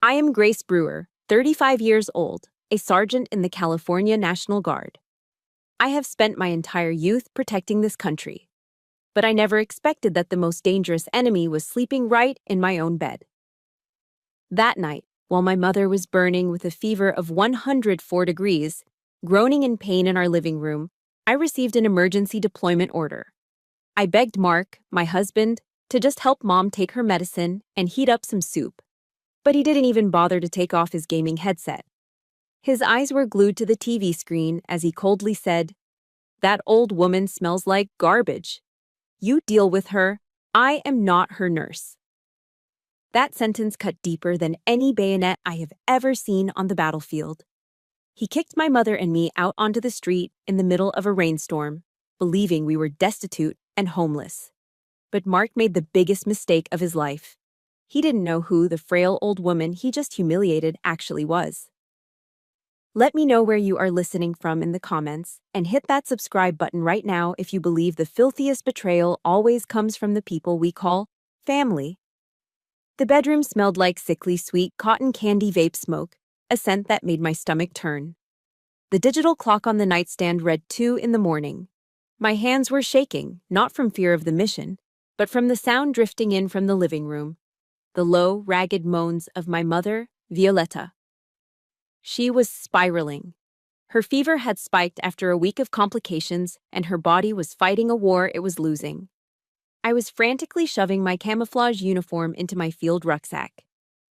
I am Grace Brewer, 35 years old, a sergeant in the California National Guard. I have spent my entire youth protecting this country. But I never expected that the most dangerous enemy was sleeping right in my own bed. That night, while my mother was burning with a fever of 104 degrees, groaning in pain in our living room, I received an emergency deployment order. I begged Mark, my husband, to just help Mom take her medicine and heat up some soup. But he didn't even bother to take off his gaming headset. His eyes were glued to the TV screen as he coldly said, "That old woman smells like garbage. You deal with her. I am not her nurse." That sentence cut deeper than any bayonet I have ever seen on the battlefield. He kicked my mother and me out onto the street in the middle of a rainstorm, believing we were destitute and homeless. But Mark made the biggest mistake of his life. He didn't know who the frail old woman he just humiliated actually was. Let me know where you are listening from in the comments, and hit that subscribe button right now if you believe the filthiest betrayal always comes from the people we call family. The bedroom smelled like sickly sweet cotton candy vape smoke, a scent that made my stomach turn. The digital clock on the nightstand read 2 in the morning. My hands were shaking, not from fear of the mission, but from the sound drifting in from the living room. The low, ragged moans of my mother, Violetta. She was spiraling. Her fever had spiked after a week of complications, and her body was fighting a war it was losing. I was frantically shoving my camouflage uniform into my field rucksack.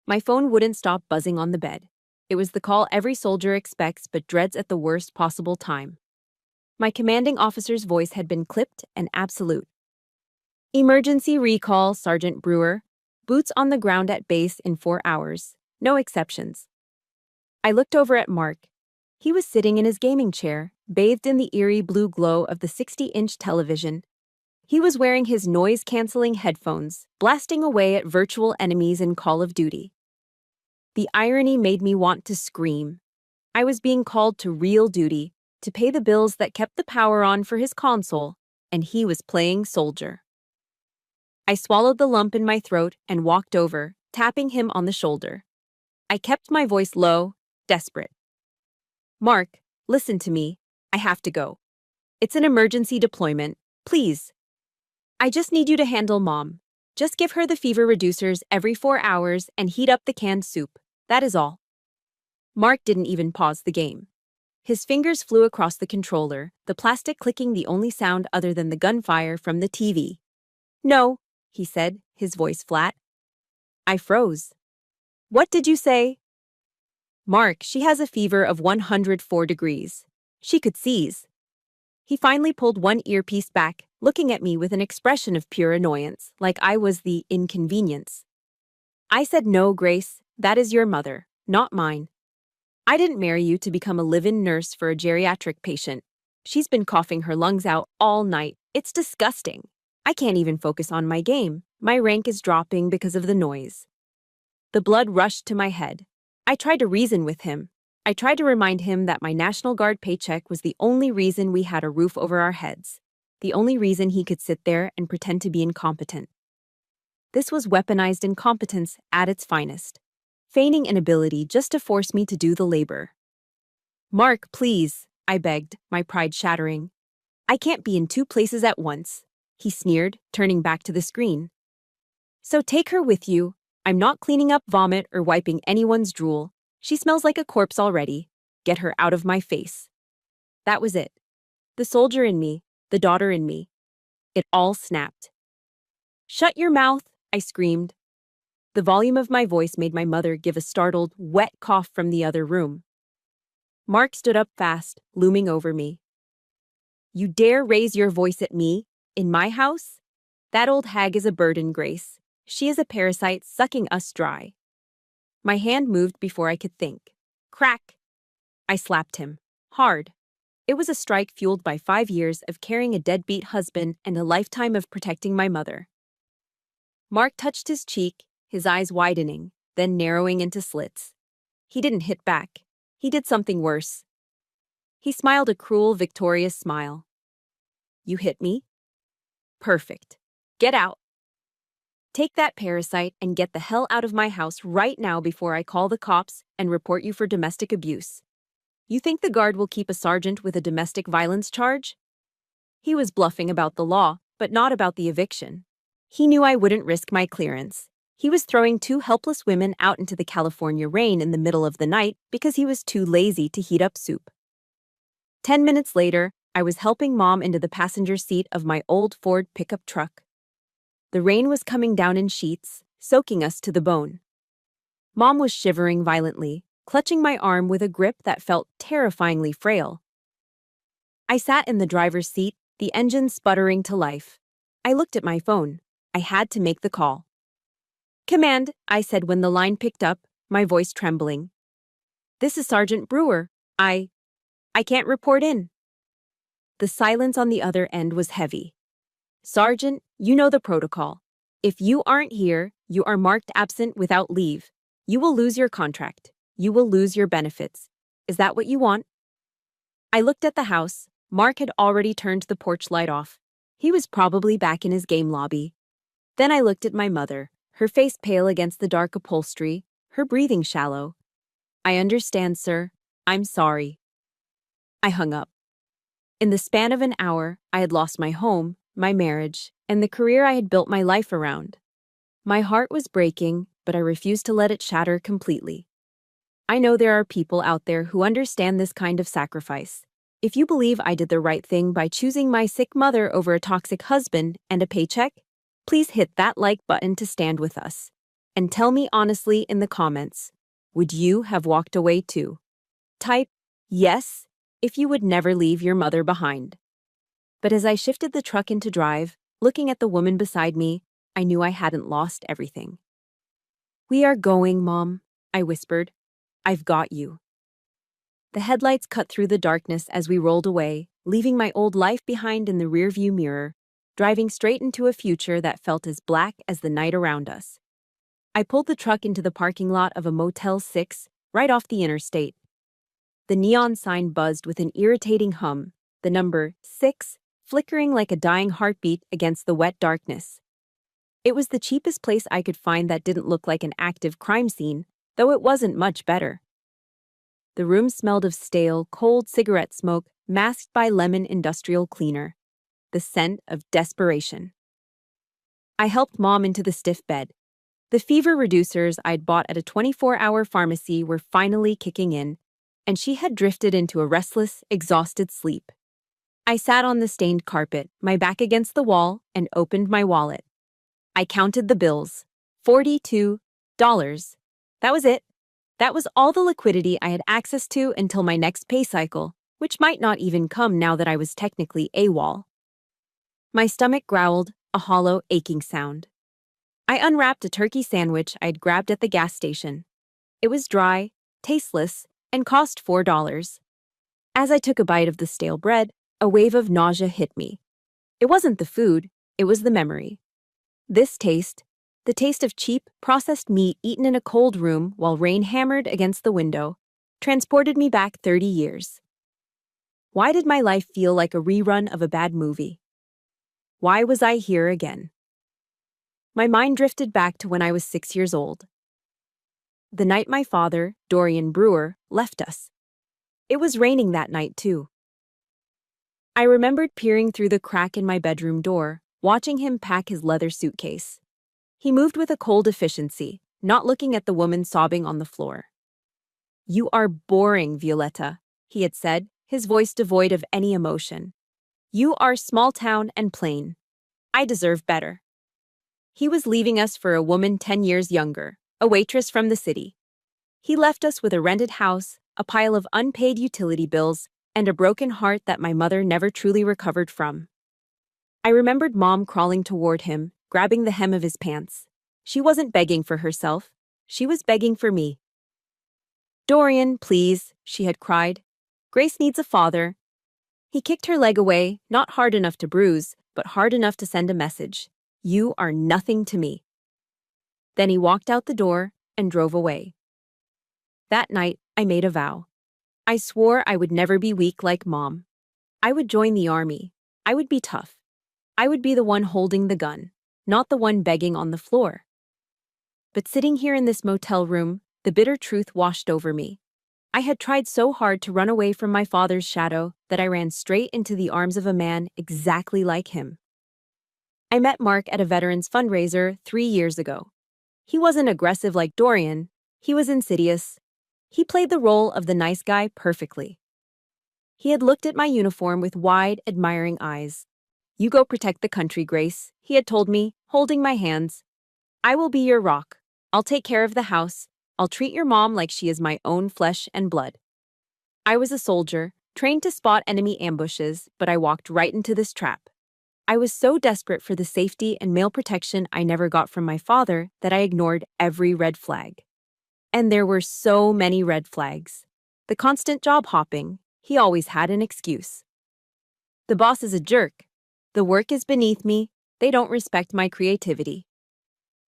My phone wouldn't stop buzzing on the bed. It was the call every soldier expects but dreads at the worst possible time. My commanding officer's voice had been clipped and absolute. "Emergency recall, Sergeant Brewer. Boots on the ground at base in 4 hours. No exceptions." I looked over at Mark. He was sitting in his gaming chair, bathed in the eerie blue glow of the 60-inch television. He was wearing his noise-canceling headphones, blasting away at virtual enemies in Call of Duty. The irony made me want to scream. I was being called to real duty, to pay the bills that kept the power on for his console, and he was playing soldier. I swallowed the lump in my throat and walked over, tapping him on the shoulder. I kept my voice low, desperate. "Mark, listen to me. I have to go. It's an emergency deployment. Please. I just need you to handle Mom. Just give her the fever reducers every 4 hours and heat up the canned soup. That is all." Mark didn't even pause the game. His fingers flew across the controller, the plastic clicking the only sound other than the gunfire from the TV. "No," he said, his voice flat. I froze. "What did you say?" "Mark, she has a fever of 104 degrees. She could seize." He finally pulled one earpiece back, looking at me with an expression of pure annoyance, like I was the inconvenience. "I said no, Grace. That is your mother, not mine. I didn't marry you to become a live-in nurse for a geriatric patient. She's been coughing her lungs out all night. It's disgusting. I can't even focus on my game. My rank is dropping because of the noise." The blood rushed to my head. I tried to reason with him. I tried to remind him that my National Guard paycheck was the only reason we had a roof over our heads, the only reason he could sit there and pretend to be incompetent. This was weaponized incompetence at its finest, feigning inability just to force me to do the labor. "Mark, please," I begged, my pride shattering. "I can't be in 2 places at once," he sneered, turning back to the screen. "So take her with you. I'm not cleaning up vomit or wiping anyone's drool. She smells like a corpse already. Get her out of my face." That was it. The soldier in me, the daughter in me. It all snapped. "Shut your mouth," I screamed. The volume of my voice made my mother give a startled, wet cough from the other room. Mark stood up fast, looming over me. "You dare raise your voice at me? In my house? That old hag is a burden, Grace. She is a parasite sucking us dry." My hand moved before I could think. Crack! I slapped him. Hard. It was a strike fueled by 5 years of carrying a deadbeat husband and a lifetime of protecting my mother. Mark touched his cheek, his eyes widening, then narrowing into slits. He didn't hit back. He did something worse. He smiled a cruel, victorious smile. "You hit me? Perfect. Get out." Take that parasite and get the hell out of my house right now before I call the cops and report you for domestic abuse. You think the guard will keep a sergeant with a domestic violence charge? He was bluffing about the law, but not about the eviction. He knew I wouldn't risk my clearance. He was throwing two helpless women out into the California rain in the middle of the night because he was too lazy to heat up soup. 10 minutes later, I was helping Mom into the passenger seat of my old Ford pickup truck. The rain was coming down in sheets, soaking us to the bone. Mom was shivering violently, clutching my arm with a grip that felt terrifyingly frail. I sat in the driver's seat, the engine sputtering to life. I looked at my phone. I had to make the call. "Command," I said when the line picked up, my voice trembling. "This is Sergeant Brewer. I can't report in." The silence on the other end was heavy. "Sergeant, you know the protocol. If you aren't here, you are marked absent without leave. You will lose your contract. You will lose your benefits. Is that what you want?" I looked at the house. Mark had already turned the porch light off. He was probably back in his game lobby. Then I looked at my mother, her face pale against the dark upholstery, her breathing shallow. "I understand, sir. I'm sorry." I hung up. In the span of an hour, I had lost my home, my marriage, and the career I had built my life around. My heart was breaking, but I refused to let it shatter completely. I know there are people out there who understand this kind of sacrifice. If you believe I did the right thing by choosing my sick mother over a toxic husband and a paycheck, please hit that like button to stand with us. And tell me honestly in the comments, would you have walked away too? Type yes if you would never leave your mother behind. But as I shifted the truck into drive, looking at the woman beside me, I knew I hadn't lost everything. "We are going, Mom," I whispered. "I've got you." The headlights cut through the darkness as we rolled away, leaving my old life behind in the rearview mirror, driving straight into a future that felt as black as the night around us. I pulled the truck into the parking lot of a Motel 6, right off the interstate. The neon sign buzzed with an irritating hum, the number 6 flickering like a dying heartbeat against the wet darkness. It was the cheapest place I could find that didn't look like an active crime scene, though it wasn't much better. The room smelled of stale, cold cigarette smoke masked by lemon industrial cleaner, the scent of desperation. I helped Mom into the stiff bed. The fever reducers I'd bought at a 24-hour pharmacy were finally kicking in, and she had drifted into a restless, exhausted sleep. I sat on the stained carpet, my back against the wall, and opened my wallet. I counted the bills. $42. That was it. That was all the liquidity I had access to until my next pay cycle, which might not even come now that I was technically AWOL. My stomach growled, a hollow, aching sound. I unwrapped a turkey sandwich I'd grabbed at the gas station. It was dry, tasteless, and cost $4. As I took a bite of the stale bread, a wave of nausea hit me. It wasn't the food, it was the memory. This taste, the taste of cheap, processed meat eaten in a cold room while rain hammered against the window, transported me back 30 years. Why did my life feel like a rerun of a bad movie? Why was I here again? My mind drifted back to when I was 6 years old. The night my father, Dorian Brewer, left us. It was raining that night, too. I remembered peering through the crack in my bedroom door, watching him pack his leather suitcase. He moved with a cold efficiency, not looking at the woman sobbing on the floor. "You are boring, Violetta," he had said, his voice devoid of any emotion. "You are small town and plain. I deserve better." He was leaving us for a woman 10 years younger, a waitress from the city. He left us with a rented house, a pile of unpaid utility bills, and a broken heart that my mother never truly recovered from. I remembered Mom crawling toward him, grabbing the hem of his pants. She wasn't begging for herself. She was begging for me. "Dorian, please," she had cried. "Grace needs a father." He kicked her leg away, not hard enough to bruise, but hard enough to send a message. "You are nothing to me." Then he walked out the door and drove away. That night, I made a vow. I swore I would never be weak like Mom. I would join the army. I would be tough. I would be the one holding the gun. not the one begging on the floor. But sitting here in this motel room, the bitter truth washed over me. I had tried so hard to run away from my father's shadow that I ran straight into the arms of a man exactly like him. I met Mark at a veterans fundraiser 3 years ago. He wasn't aggressive like Dorian, he was insidious. He played the role of the nice guy perfectly. He had looked at my uniform with wide, admiring eyes. "You go protect the country, Grace," he had told me, holding my hands. "I will be your rock. I'll take care of the house. I'll treat your mom like she is my own flesh and blood." I was a soldier, trained to spot enemy ambushes, but I walked right into this trap. I was so desperate for the safety and male protection I never got from my father that I ignored every red flag. And there were so many red flags. The constant job hopping, he always had an excuse. The boss is a jerk. The work is beneath me. They don't respect my creativity.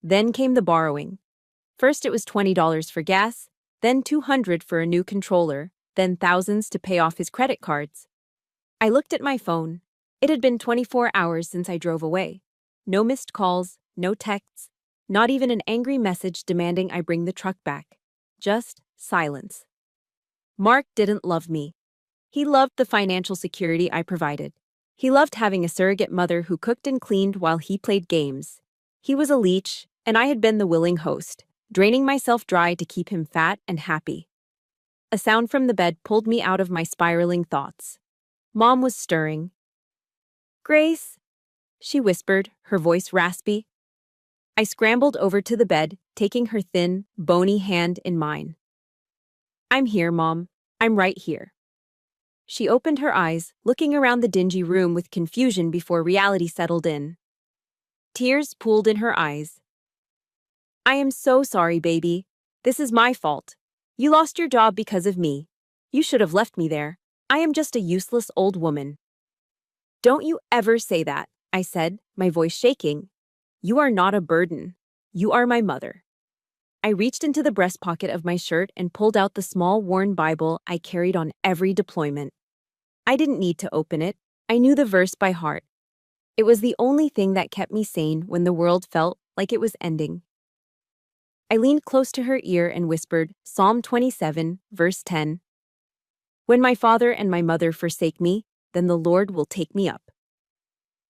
Then came the borrowing. First it was $20 for gas, then $200 for a new controller, then thousands to pay off his credit cards. I looked at my phone. It had been 24 hours since I drove away. No missed calls, no texts, not even an angry message demanding I bring the truck back. Just silence. Mark didn't love me. He loved the financial security I provided. He loved having a surrogate mother who cooked and cleaned while he played games. He was a leech, and I had been the willing host, draining myself dry to keep him fat and happy. A sound from the bed pulled me out of my spiraling thoughts. Mom was stirring. "Grace," she whispered, her voice raspy. I scrambled over to the bed, taking her thin, bony hand in mine. "I'm here, Mom. I'm right here." She opened her eyes, looking around the dingy room with confusion before reality settled in. Tears pooled in her eyes. "I am so sorry, baby. This is my fault. You lost your job because of me. You should have left me there. I am just a useless old woman." "Don't you ever say that," I said, my voice shaking. "You are not a burden. You are my mother." I reached into the breast pocket of my shirt and pulled out the small worn Bible I carried on every deployment. I didn't need to open it. I knew the verse by heart. It was the only thing that kept me sane when the world felt like it was ending. I leaned close to her ear and whispered Psalm 27, verse 10. "When my father and my mother forsake me, then the Lord will take me up."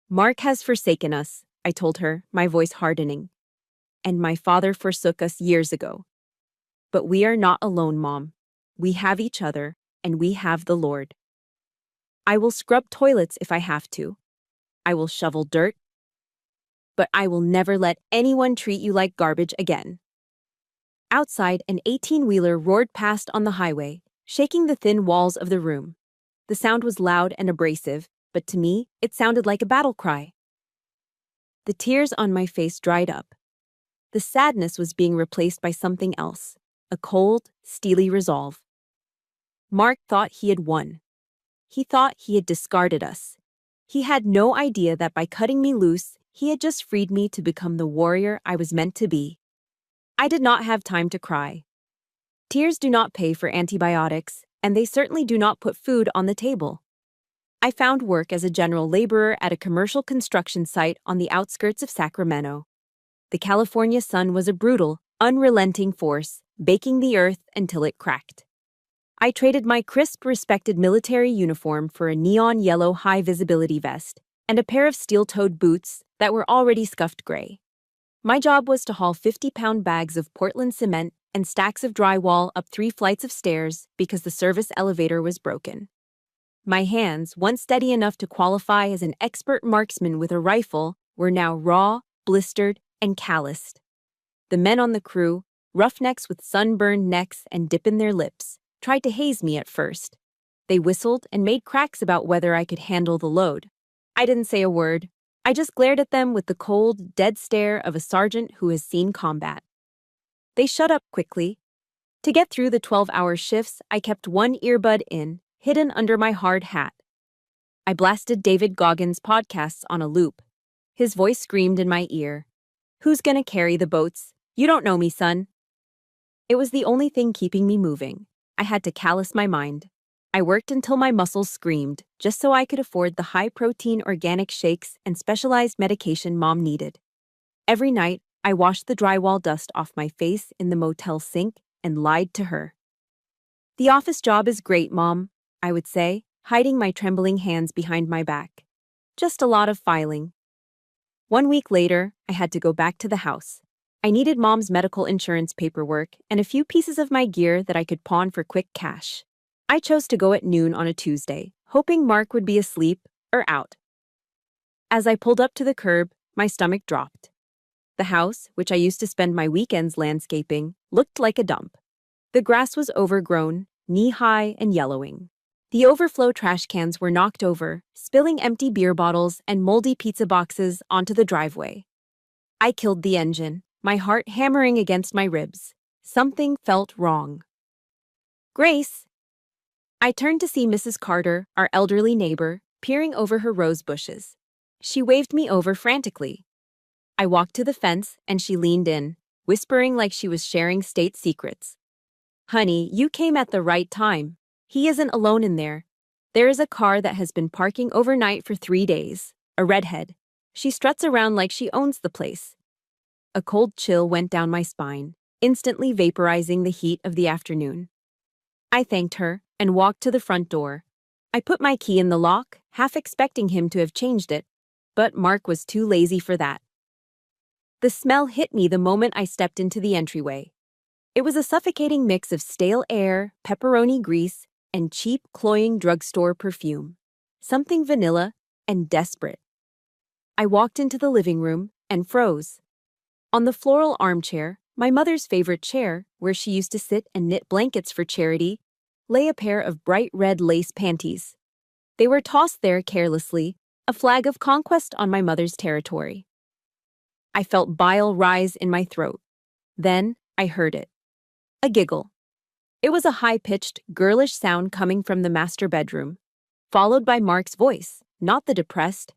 "Mark has forsaken us," I told her, my voice hardening. "And my father forsook us years ago. But we are not alone, Mom. We have each other, and we have the Lord. I will scrub toilets if I have to. I will shovel dirt. But I will never let anyone treat you like garbage again." Outside, an 18-wheeler roared past on the highway, shaking the thin walls of the room. The sound was loud and abrasive, but to me, it sounded like a battle cry. The tears on my face dried up. The sadness was being replaced by something else, a cold, steely resolve. Mark thought he had won. He thought he had discarded us. He had no idea that by cutting me loose, he had just freed me to become the warrior I was meant to be. I did not have time to cry. Tears do not pay for antibiotics, and they certainly do not put food on the table. I found work as a general laborer at a commercial construction site on the outskirts of Sacramento. The California sun was a brutal, unrelenting force, baking the earth until it cracked. I traded my crisp, respected military uniform for a neon yellow high-visibility vest and a pair of steel-toed boots that were already scuffed gray. My job was to haul 50-pound bags of Portland cement and stacks of drywall up 3 flights of stairs because the service elevator was broken. My hands, once steady enough to qualify as an expert marksman with a rifle, were now raw, blistered, and calloused. The men on the crew, roughnecks with sunburned necks and dip in their lips, tried to haze me at first. They whistled and made cracks about whether I could handle the load. I didn't say a word. I just glared at them with the cold, dead stare of a sergeant who has seen combat. They shut up quickly. To get through the 12-hour shifts, I kept one earbud in, hidden under my hard hat. I blasted David Goggins' podcasts on a loop. His voice screamed in my ear. "Who's gonna carry the boats? You don't know me, son." It was the only thing keeping me moving. I had to callous my mind. I worked until my muscles screamed, just so I could afford the high-protein organic shakes and specialized medication Mom needed. Every night, I washed the drywall dust off my face in the motel sink and lied to her. "The office job is great, Mom," I would say, hiding my trembling hands behind my back. "Just a lot of filing." 1 week later, I had to go back to the house. I needed Mom's medical insurance paperwork and a few pieces of my gear that I could pawn for quick cash. I chose to go at noon on a Tuesday, hoping Mark would be asleep or out. As I pulled up to the curb, my stomach dropped. The house, which I used to spend my weekends landscaping, looked like a dump. The grass was overgrown, knee-high and yellowing. The overflow trash cans were knocked over, spilling empty beer bottles and moldy pizza boxes onto the driveway. I killed the engine, my heart hammering against my ribs. Something felt wrong. "Grace!" I turned to see Mrs. Carter, our elderly neighbor, peering over her rose bushes. She waved me over frantically. I walked to the fence and she leaned in, whispering like she was sharing state secrets. "Honey, you came at the right time. He isn't alone in there. There is a car that has been parking overnight for 3 days, a redhead. She struts around like she owns the place." A cold chill went down my spine, instantly vaporizing the heat of the afternoon. I thanked her and walked to the front door. I put my key in the lock, half expecting him to have changed it, but Mark was too lazy for that. The smell hit me the moment I stepped into the entryway. It was a suffocating mix of stale air, pepperoni grease, and cheap, cloying drugstore perfume. Something vanilla and desperate. I walked into the living room and froze. On the floral armchair, my mother's favorite chair, where she used to sit and knit blankets for charity, lay a pair of bright red lace panties. They were tossed there carelessly, a flag of conquest on my mother's territory. I felt bile rise in my throat. Then I heard it. A giggle. It was a high-pitched, girlish sound coming from the master bedroom, followed by Mark's voice, not the depressed,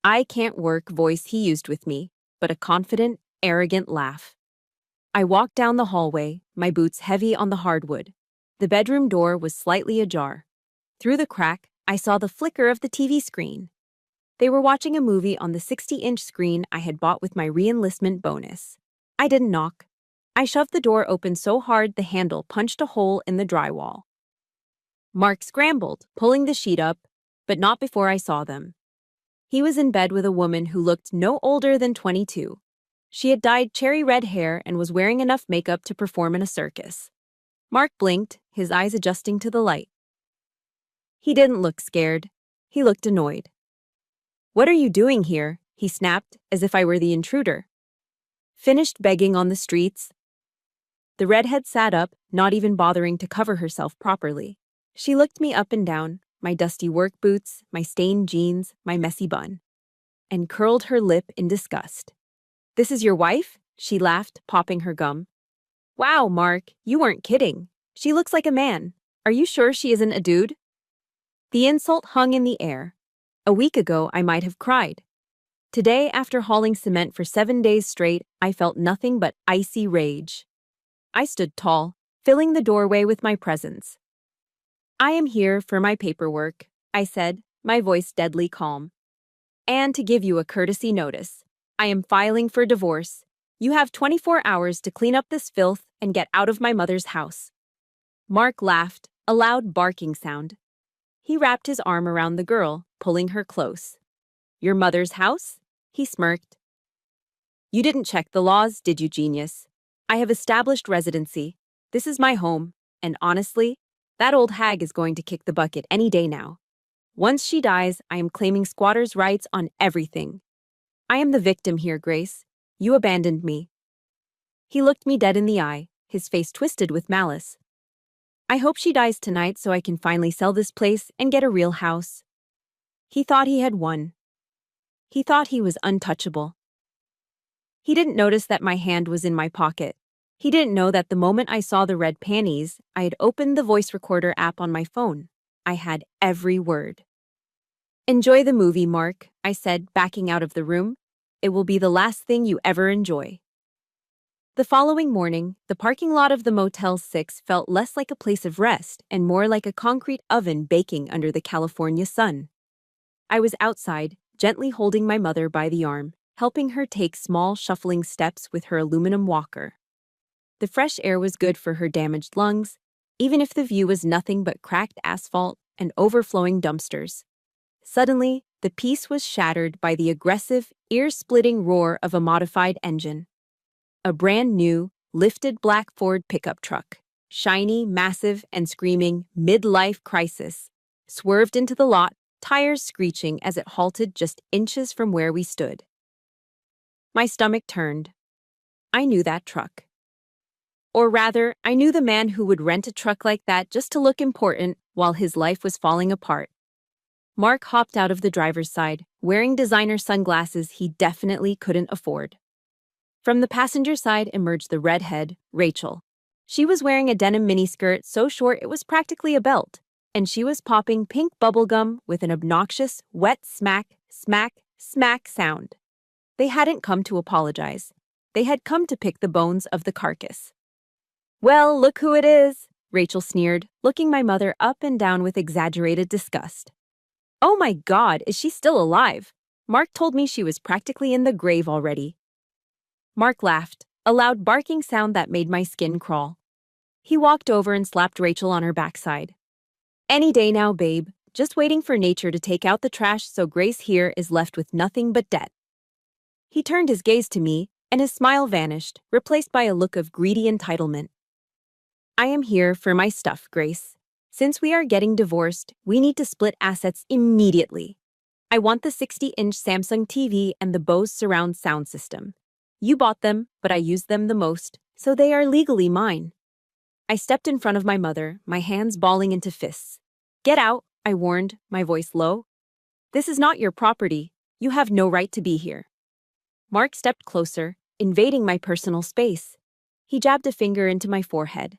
"I can't work" voice he used with me, but a confident, arrogant laugh. I walked down the hallway, my boots heavy on the hardwood. The bedroom door was slightly ajar. Through the crack, I saw the flicker of the TV screen. They were watching a movie on the 60-inch screen I had bought with my re-enlistment bonus. I didn't knock. I shoved the door open so hard the handle punched a hole in the drywall. Mark scrambled, pulling the sheet up, but not before I saw them. He was in bed with a woman who looked no older than 22. She had dyed cherry red hair and was wearing enough makeup to perform in a circus. Mark blinked, his eyes adjusting to the light. He didn't look scared. He looked annoyed. "What are you doing here?" he snapped, as if I were the intruder. "Finished begging on the streets?" The redhead sat up, not even bothering to cover herself properly. She looked me up and down, my dusty work boots, my stained jeans, my messy bun, and curled her lip in disgust. "This is your wife?" she laughed, popping her gum. "Wow, Mark, you weren't kidding. She looks like a man. Are you sure she isn't a dude?" The insult hung in the air. A week ago, I might have cried. Today, after hauling cement for 7 days straight, I felt nothing but icy rage. I stood tall, filling the doorway with my presence. "I am here for my paperwork," I said, my voice deadly calm. "And to give you a courtesy notice. I am filing for divorce. You have 24 hours to clean up this filth and get out of my mother's house." Mark laughed, a loud barking sound. He wrapped his arm around the girl, pulling her close. "Your mother's house?" he smirked. "You didn't check the laws, did you, genius? I have established residency. This is my home, and honestly, that old hag is going to kick the bucket any day now. Once she dies, I am claiming squatters' rights on everything. I am the victim here, Grace. You abandoned me." He looked me dead in the eye, his face twisted with malice. "I hope she dies tonight so I can finally sell this place and get a real house." He thought he had won. He thought he was untouchable. He didn't notice that my hand was in my pocket. He didn't know that the moment I saw the red panties, I had opened the voice recorder app on my phone. I had every word. "Enjoy the movie, Mark," I said, backing out of the room. "It will be the last thing you ever enjoy." The following morning, the parking lot of the Motel 6 felt less like a place of rest and more like a concrete oven baking under the California sun. I was outside, gently holding my mother by the arm. helping her take small, shuffling steps with her aluminum walker. The fresh air was good for her damaged lungs, even if the view was nothing but cracked asphalt and overflowing dumpsters. Suddenly, the peace was shattered by the aggressive, ear-splitting roar of a modified engine. A brand new, lifted black Ford pickup truck, shiny, massive, and screaming midlife crisis, swerved into the lot, tires screeching as it halted just inches from where we stood. My stomach turned. I knew that truck. Or rather, I knew the man who would rent a truck like that just to look important while his life was falling apart. Mark hopped out of the driver's side, wearing designer sunglasses he definitely couldn't afford. From the passenger side emerged the redhead, Rachel. She was wearing a denim miniskirt so short it was practically a belt, and she was popping pink bubblegum with an obnoxious, wet smack, smack, smack sound. They hadn't come to apologize. They had come to pick the bones of the carcass. "Well, look who it is," Rachel sneered, looking my mother up and down with exaggerated disgust. "Oh my God, is she still alive? Mark told me she was practically in the grave already." Mark laughed, a loud barking sound that made my skin crawl. He walked over and slapped Rachel on her backside. "Any day now, babe. Just waiting for nature to take out the trash so Grace here is left with nothing but debt." He turned his gaze to me, and his smile vanished, replaced by a look of greedy entitlement. "I am here for my stuff, Grace. Since we are getting divorced, we need to split assets immediately. I want the 60-inch Samsung TV and the Bose surround sound system. You bought them, but I used them the most, so they are legally mine." I stepped in front of my mother, my hands balling into fists. "Get out," I warned, my voice low. "This is not your property. You have no right to be here." Mark stepped closer, invading my personal space. He jabbed a finger into my forehead.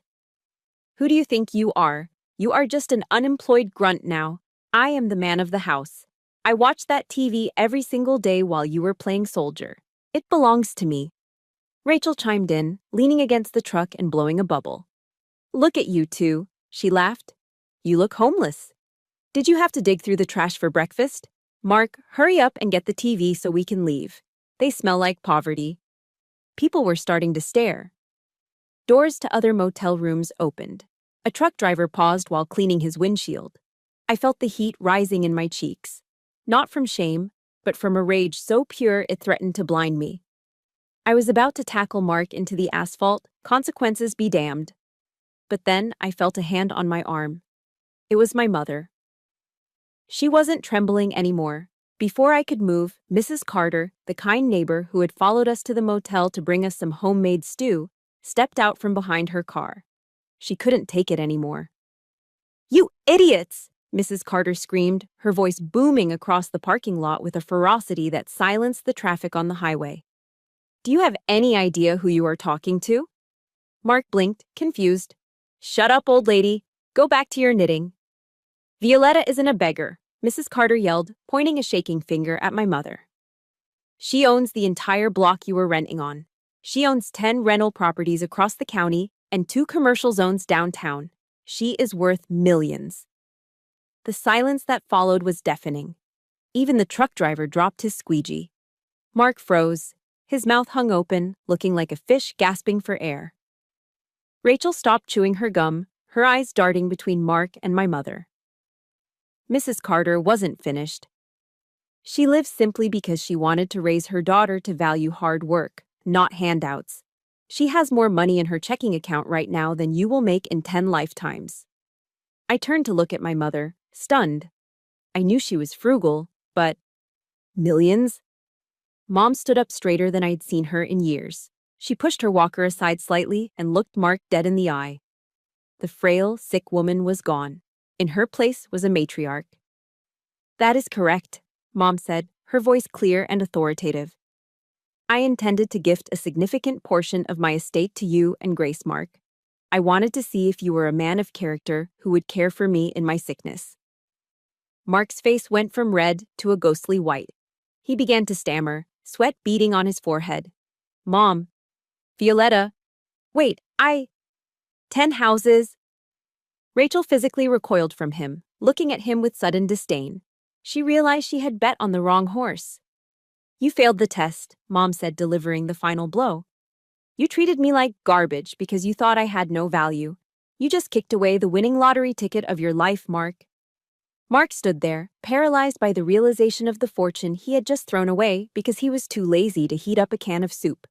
"Who do you think you are? You are just an unemployed grunt now. I am the man of the house. I watched that TV every single day while you were playing soldier. It belongs to me." Rachel chimed in, leaning against the truck and blowing a bubble. "Look at you two," she laughed. "You look homeless. Did you have to dig through the trash for breakfast? Mark, hurry up and get the TV so we can leave. They smell like poverty." People were starting to stare. Doors to other motel rooms opened. A truck driver paused while cleaning his windshield. I felt the heat rising in my cheeks. Not from shame, but from a rage so pure it threatened to blind me. I was about to tackle Mark into the asphalt, consequences be damned. But then I felt a hand on my arm. It was my mother. She wasn't trembling anymore. Before I could move, Mrs. Carter, the kind neighbor who had followed us to the motel to bring us some homemade stew, stepped out from behind her car. She couldn't take it anymore. "You idiots!" Mrs. Carter screamed, her voice booming across the parking lot with a ferocity that silenced the traffic on the highway. "Do you have any idea who you are talking to?" Mark blinked, confused. "Shut up, old lady. Go back to your knitting." "Violetta isn't a beggar," Mrs. Carter yelled, pointing a shaking finger at my mother. "She owns the entire block you were renting on. She owns 10 rental properties across the county and 2 commercial zones downtown. She is worth millions." The silence that followed was deafening. Even the truck driver dropped his squeegee. Mark froze. His mouth hung open, looking like a fish gasping for air. Rachel stopped chewing her gum, her eyes darting between Mark and my mother. Mrs. Carter wasn't finished. She lived simply because she wanted to raise her daughter to value hard work, not handouts. She has more money in her checking account right now than you will make in 10 lifetimes. I turned to look at my mother, stunned. I knew she was frugal, but millions? Mom stood up straighter than I'd seen her in years. She pushed her walker aside slightly and looked Mark dead in the eye. The frail, sick woman was gone. In her place was a matriarch. "That is correct," Mom said, her voice clear and authoritative. "I intended to gift a significant portion of my estate to you and Grace, Mark. I wanted to see if you were a man of character who would care for me in my sickness." Mark's face went from red to a ghostly white. He began to stammer, sweat beading on his forehead. "Mom. Violetta. Wait, 10 houses." Rachel physically recoiled from him, looking at him with sudden disdain. She realized she had bet on the wrong horse. You failed the test, Mom said, delivering the final blow. You treated me like garbage because you thought I had no value. You just kicked away the winning lottery ticket of your life, Mark. Mark stood there, paralyzed by the realization of the fortune he had just thrown away because he was too lazy to heat up a can of soup.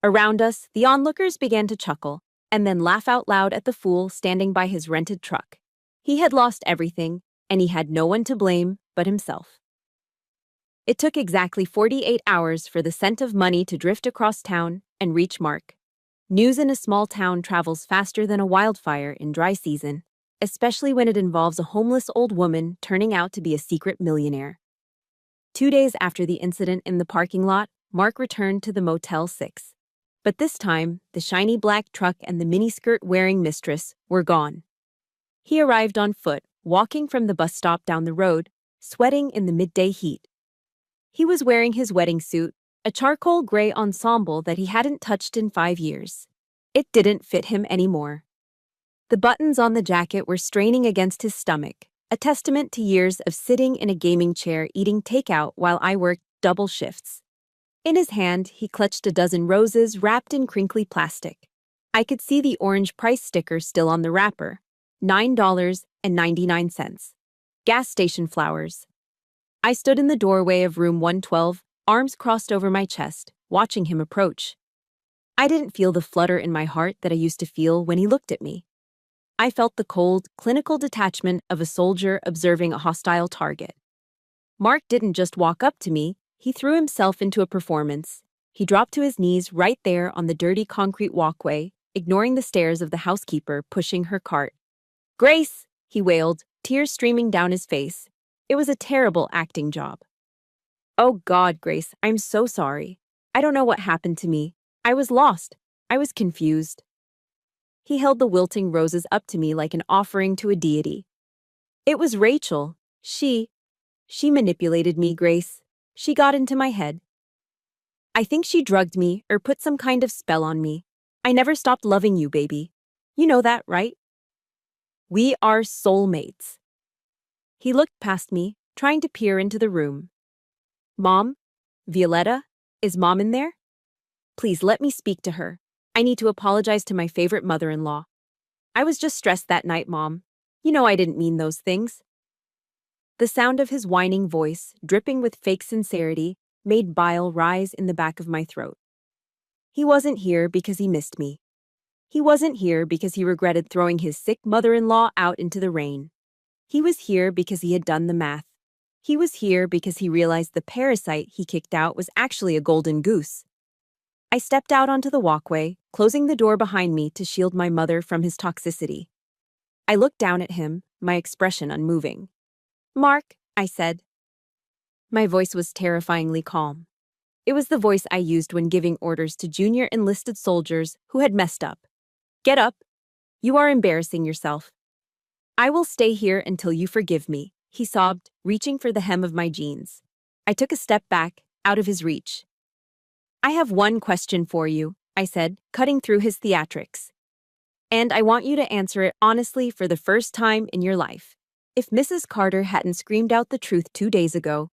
Around us, the onlookers began to chuckle, and then laugh out loud at the fool standing by his rented truck. He had lost everything, and he had no one to blame but himself. It took exactly 48 hours for the scent of money to drift across town and reach Mark. News in a small town travels faster than a wildfire in dry season, especially when it involves a homeless old woman turning out to be a secret millionaire. 2 days after the incident in the parking lot, Mark returned to the Motel 6. But this time, the shiny black truck and the miniskirt-wearing mistress were gone. He arrived on foot, walking from the bus stop down the road, sweating in the midday heat. He was wearing his wedding suit, a charcoal gray ensemble that he hadn't touched in 5 years. It didn't fit him anymore. The buttons on the jacket were straining against his stomach, a testament to years of sitting in a gaming chair eating takeout while I worked double shifts. In his hand, he clutched a dozen roses wrapped in crinkly plastic. I could see the orange price sticker still on the wrapper, $9.99. Gas station flowers. I stood in the doorway of room 112, arms crossed over my chest, watching him approach. I didn't feel the flutter in my heart that I used to feel when he looked at me. I felt the cold, clinical detachment of a soldier observing a hostile target. Mark didn't just walk up to me, he threw himself into a performance. He dropped to his knees right there on the dirty concrete walkway, ignoring the stares of the housekeeper pushing her cart. "Grace!" he wailed, tears streaming down his face. It was a terrible acting job. "Oh God, Grace, I'm so sorry. I don't know what happened to me. I was lost. I was confused." He held the wilting roses up to me like an offering to a deity. "It was Rachel. She manipulated me, Grace. She got into my head. I think she drugged me or put some kind of spell on me. I never stopped loving you, baby. You know that, right? We are soulmates." He looked past me, trying to peer into the room. "Mom? Violetta? Is Mom in there? Please let me speak to her. I need to apologize to my favorite mother-in-law. I was just stressed that night, Mom. You know I didn't mean those things." The sound of his whining voice, dripping with fake sincerity, made bile rise in the back of my throat. He wasn't here because he missed me. He wasn't here because he regretted throwing his sick mother-in-law out into the rain. He was here because he had done the math. He was here because he realized the parasite he kicked out was actually a golden goose. I stepped out onto the walkway, closing the door behind me to shield my mother from his toxicity. I looked down at him, my expression unmoving. "Mark," I said. My voice was terrifyingly calm. It was the voice I used when giving orders to junior enlisted soldiers who had messed up. "Get up. You are embarrassing yourself." "I will stay here until you forgive me," he sobbed, reaching for the hem of my jeans. I took a step back, out of his reach. "I have one question for you," I said, cutting through his theatrics. "And I want you to answer it honestly for the first time in your life. If Mrs. Carter hadn't screamed out the truth 2 days ago,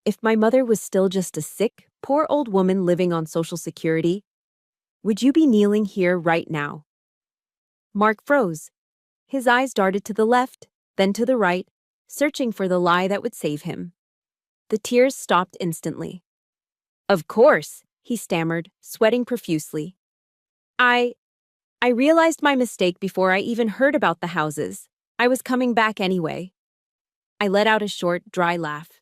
if my mother was still just a sick, poor old woman living on Social Security, would you be kneeling here right now?" Mark froze. His eyes darted to the left, then to the right, searching for the lie that would save him. The tears stopped instantly. "Of course," he stammered, sweating profusely. I realized my mistake before I even heard about the houses. I was coming back anyway." I let out a short, dry laugh.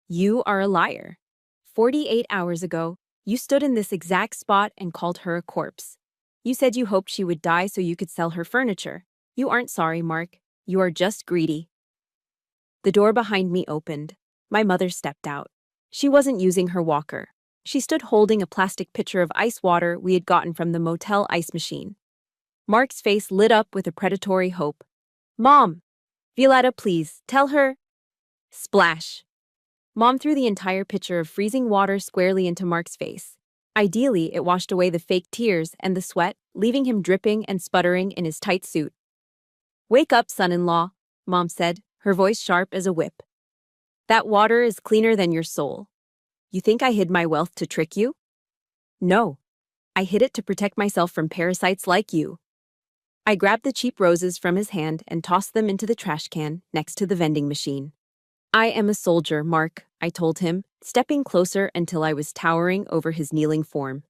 "You are a liar. 48 hours ago, you stood in this exact spot and called her a corpse. You said you hoped she would die so you could sell her furniture. You aren't sorry, Mark. You are just greedy." The door behind me opened. My mother stepped out. She wasn't using her walker. She stood holding a plastic pitcher of ice water we had gotten from the motel ice machine. Mark's face lit up with a predatory hope. "Mom! Violetta, please, tell her." Splash! Mom threw the entire pitcher of freezing water squarely into Mark's face. Ideally, it washed away the fake tears and the sweat, leaving him dripping and sputtering in his tight suit. "Wake up, son-in-law," Mom said, her voice sharp as a whip. "That water is cleaner than your soul. You think I hid my wealth to trick you? No. I hid it to protect myself from parasites like you. I grabbed the cheap roses from his hand and tossed them into the trash can next to the vending machine. I am a soldier, Mark, I told him, stepping closer until I was towering over his kneeling form.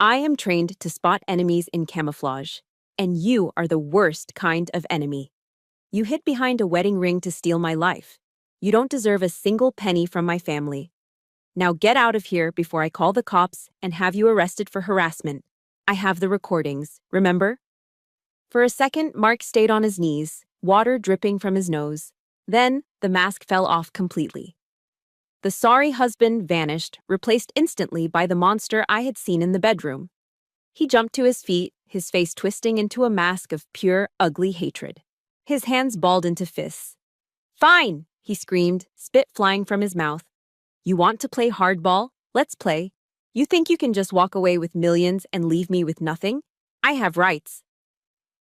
I am trained to spot enemies in camouflage, and you are the worst kind of enemy. You hid behind a wedding ring to steal my life. You don't deserve a single penny from my family. Now get out of here before I call the cops and have you arrested for harassment. I have the recordings, remember? For a second, Mark stayed on his knees, water dripping from his nose. Then, the mask fell off completely. The sorry husband vanished, replaced instantly by the monster I had seen in the bedroom. He jumped to his feet, his face twisting into a mask of pure, ugly hatred. His hands balled into fists. "Fine!" he screamed, spit flying from his mouth. "You want to play hardball? Let's play. You think you can just walk away with millions and leave me with nothing? I have rights."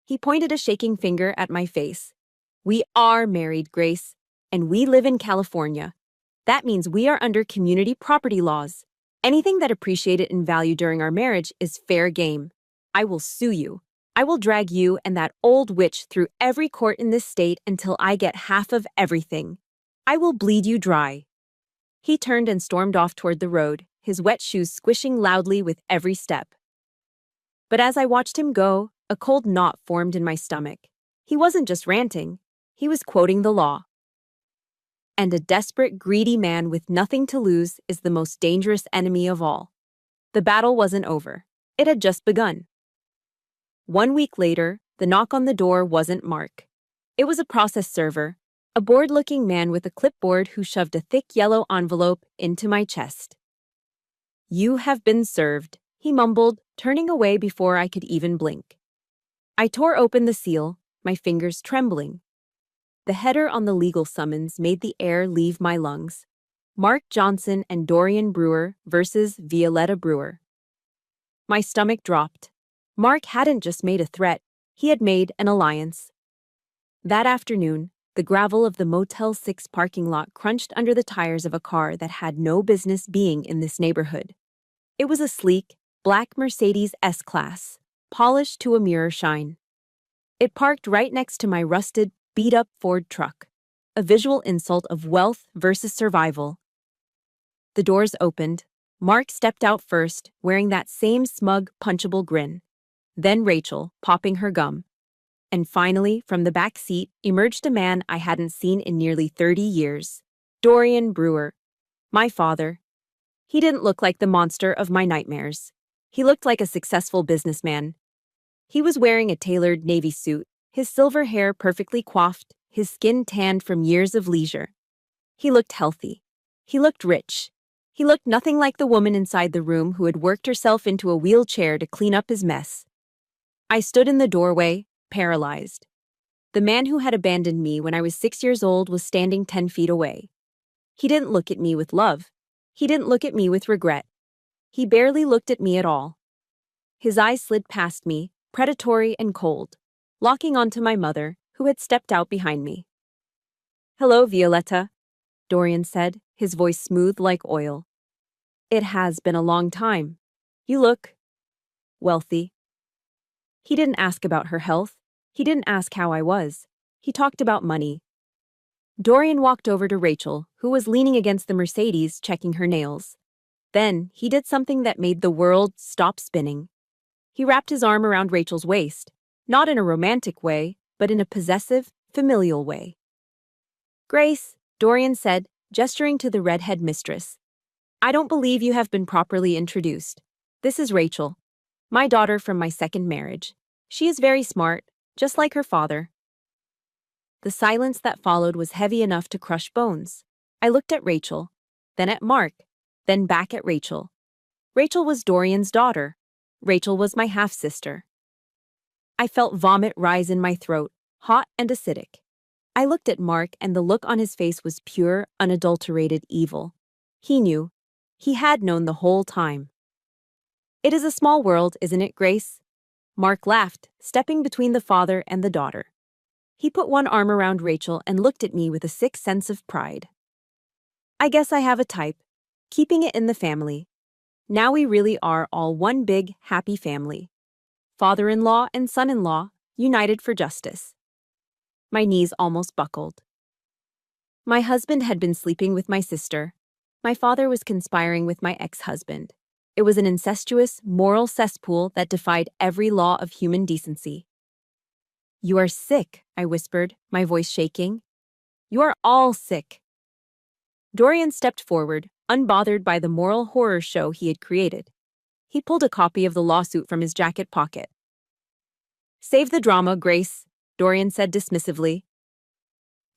He pointed a shaking finger at my face. "We are married, Grace, and we live in California. That means we are under community property laws. Anything that appreciated in value during our marriage is fair game. I will sue you. I will drag you and that old witch through every court in this state until I get half of everything. I will bleed you dry." He turned and stormed off toward the road, his wet shoes squishing loudly with every step. But as I watched him go, a cold knot formed in my stomach. He wasn't just ranting. He was quoting the law. And a desperate, greedy man with nothing to lose is the most dangerous enemy of all. The battle wasn't over. It had just begun. 1 week later, the knock on the door wasn't Mark. It was a process server, a bored-looking man with a clipboard who shoved a thick yellow envelope into my chest. "You have been served," he mumbled, turning away before I could even blink. I tore open the seal, my fingers trembling. The header on the legal summons made the air leave my lungs. Mark Johnson and Dorian Brewer versus Violetta Brewer. My stomach dropped. Mark hadn't just made a threat, he had made an alliance. That afternoon, the gravel of the Motel 6 parking lot crunched under the tires of a car that had no business being in this neighborhood. It was a sleek, black Mercedes S-Class, polished to a mirror shine. It parked right next to my rusted, beat-up Ford truck, a visual insult of wealth versus survival. The doors opened. Mark stepped out first, wearing that same smug, punchable grin. Then Rachel, popping her gum. And finally, from the back seat, emerged a man I hadn't seen in nearly 30 years. Dorian Brewer, my father. He didn't look like the monster of my nightmares. He looked like a successful businessman. He was wearing a tailored navy suit, his silver hair perfectly coiffed, his skin tanned from years of leisure. He looked healthy. He looked rich. He looked nothing like the woman inside the room who had worked herself into a wheelchair to clean up his mess. I stood in the doorway, paralyzed. The man who had abandoned me when I was 6 years old was standing 10 feet away. He didn't look at me with love. He didn't look at me with regret. He barely looked at me at all. His eyes slid past me, predatory and cold, locking onto my mother, who had stepped out behind me. "Hello, Violetta," Dorian said, his voice smooth like oil. "It has been a long time. You look wealthy." He didn't ask about her health. He didn't ask how I was. He talked about money. Dorian walked over to Rachel, who was leaning against the Mercedes checking her nails. Then he did something that made the world stop spinning. He wrapped his arm around Rachel's waist, not in a romantic way, but in a possessive, familial way. "Grace," Dorian said, gesturing to the redhead mistress. "I don't believe you have been properly introduced. This is Rachel, my daughter from my second marriage. She is very smart, just like her father." The silence that followed was heavy enough to crush bones. I looked at Rachel, then at Mark, then back at Rachel. Rachel was Dorian's daughter. Rachel was my half-sister. I felt vomit rise in my throat, hot and acidic. I looked at Mark, and the look on his face was pure, unadulterated evil. He knew. He had known the whole time. "It is a small world, isn't it, Grace?" Mark laughed, stepping between the father and the daughter. He put one arm around Rachel and looked at me with a sick sense of pride. "I guess I have a type. keeping it in the family. Now we really are all one big, happy family. Father-in-law and son-in-law, united for justice. My knees almost buckled. My husband had been sleeping with my sister. My father was conspiring with my ex-husband. It was an incestuous, moral cesspool that defied every law of human decency. "You are sick," I whispered, my voice shaking. "You are all sick." Dorian stepped forward, unbothered by the moral horror show he had created. He pulled a copy of the lawsuit from his jacket pocket. "Save the drama, Grace," Dorian said dismissively.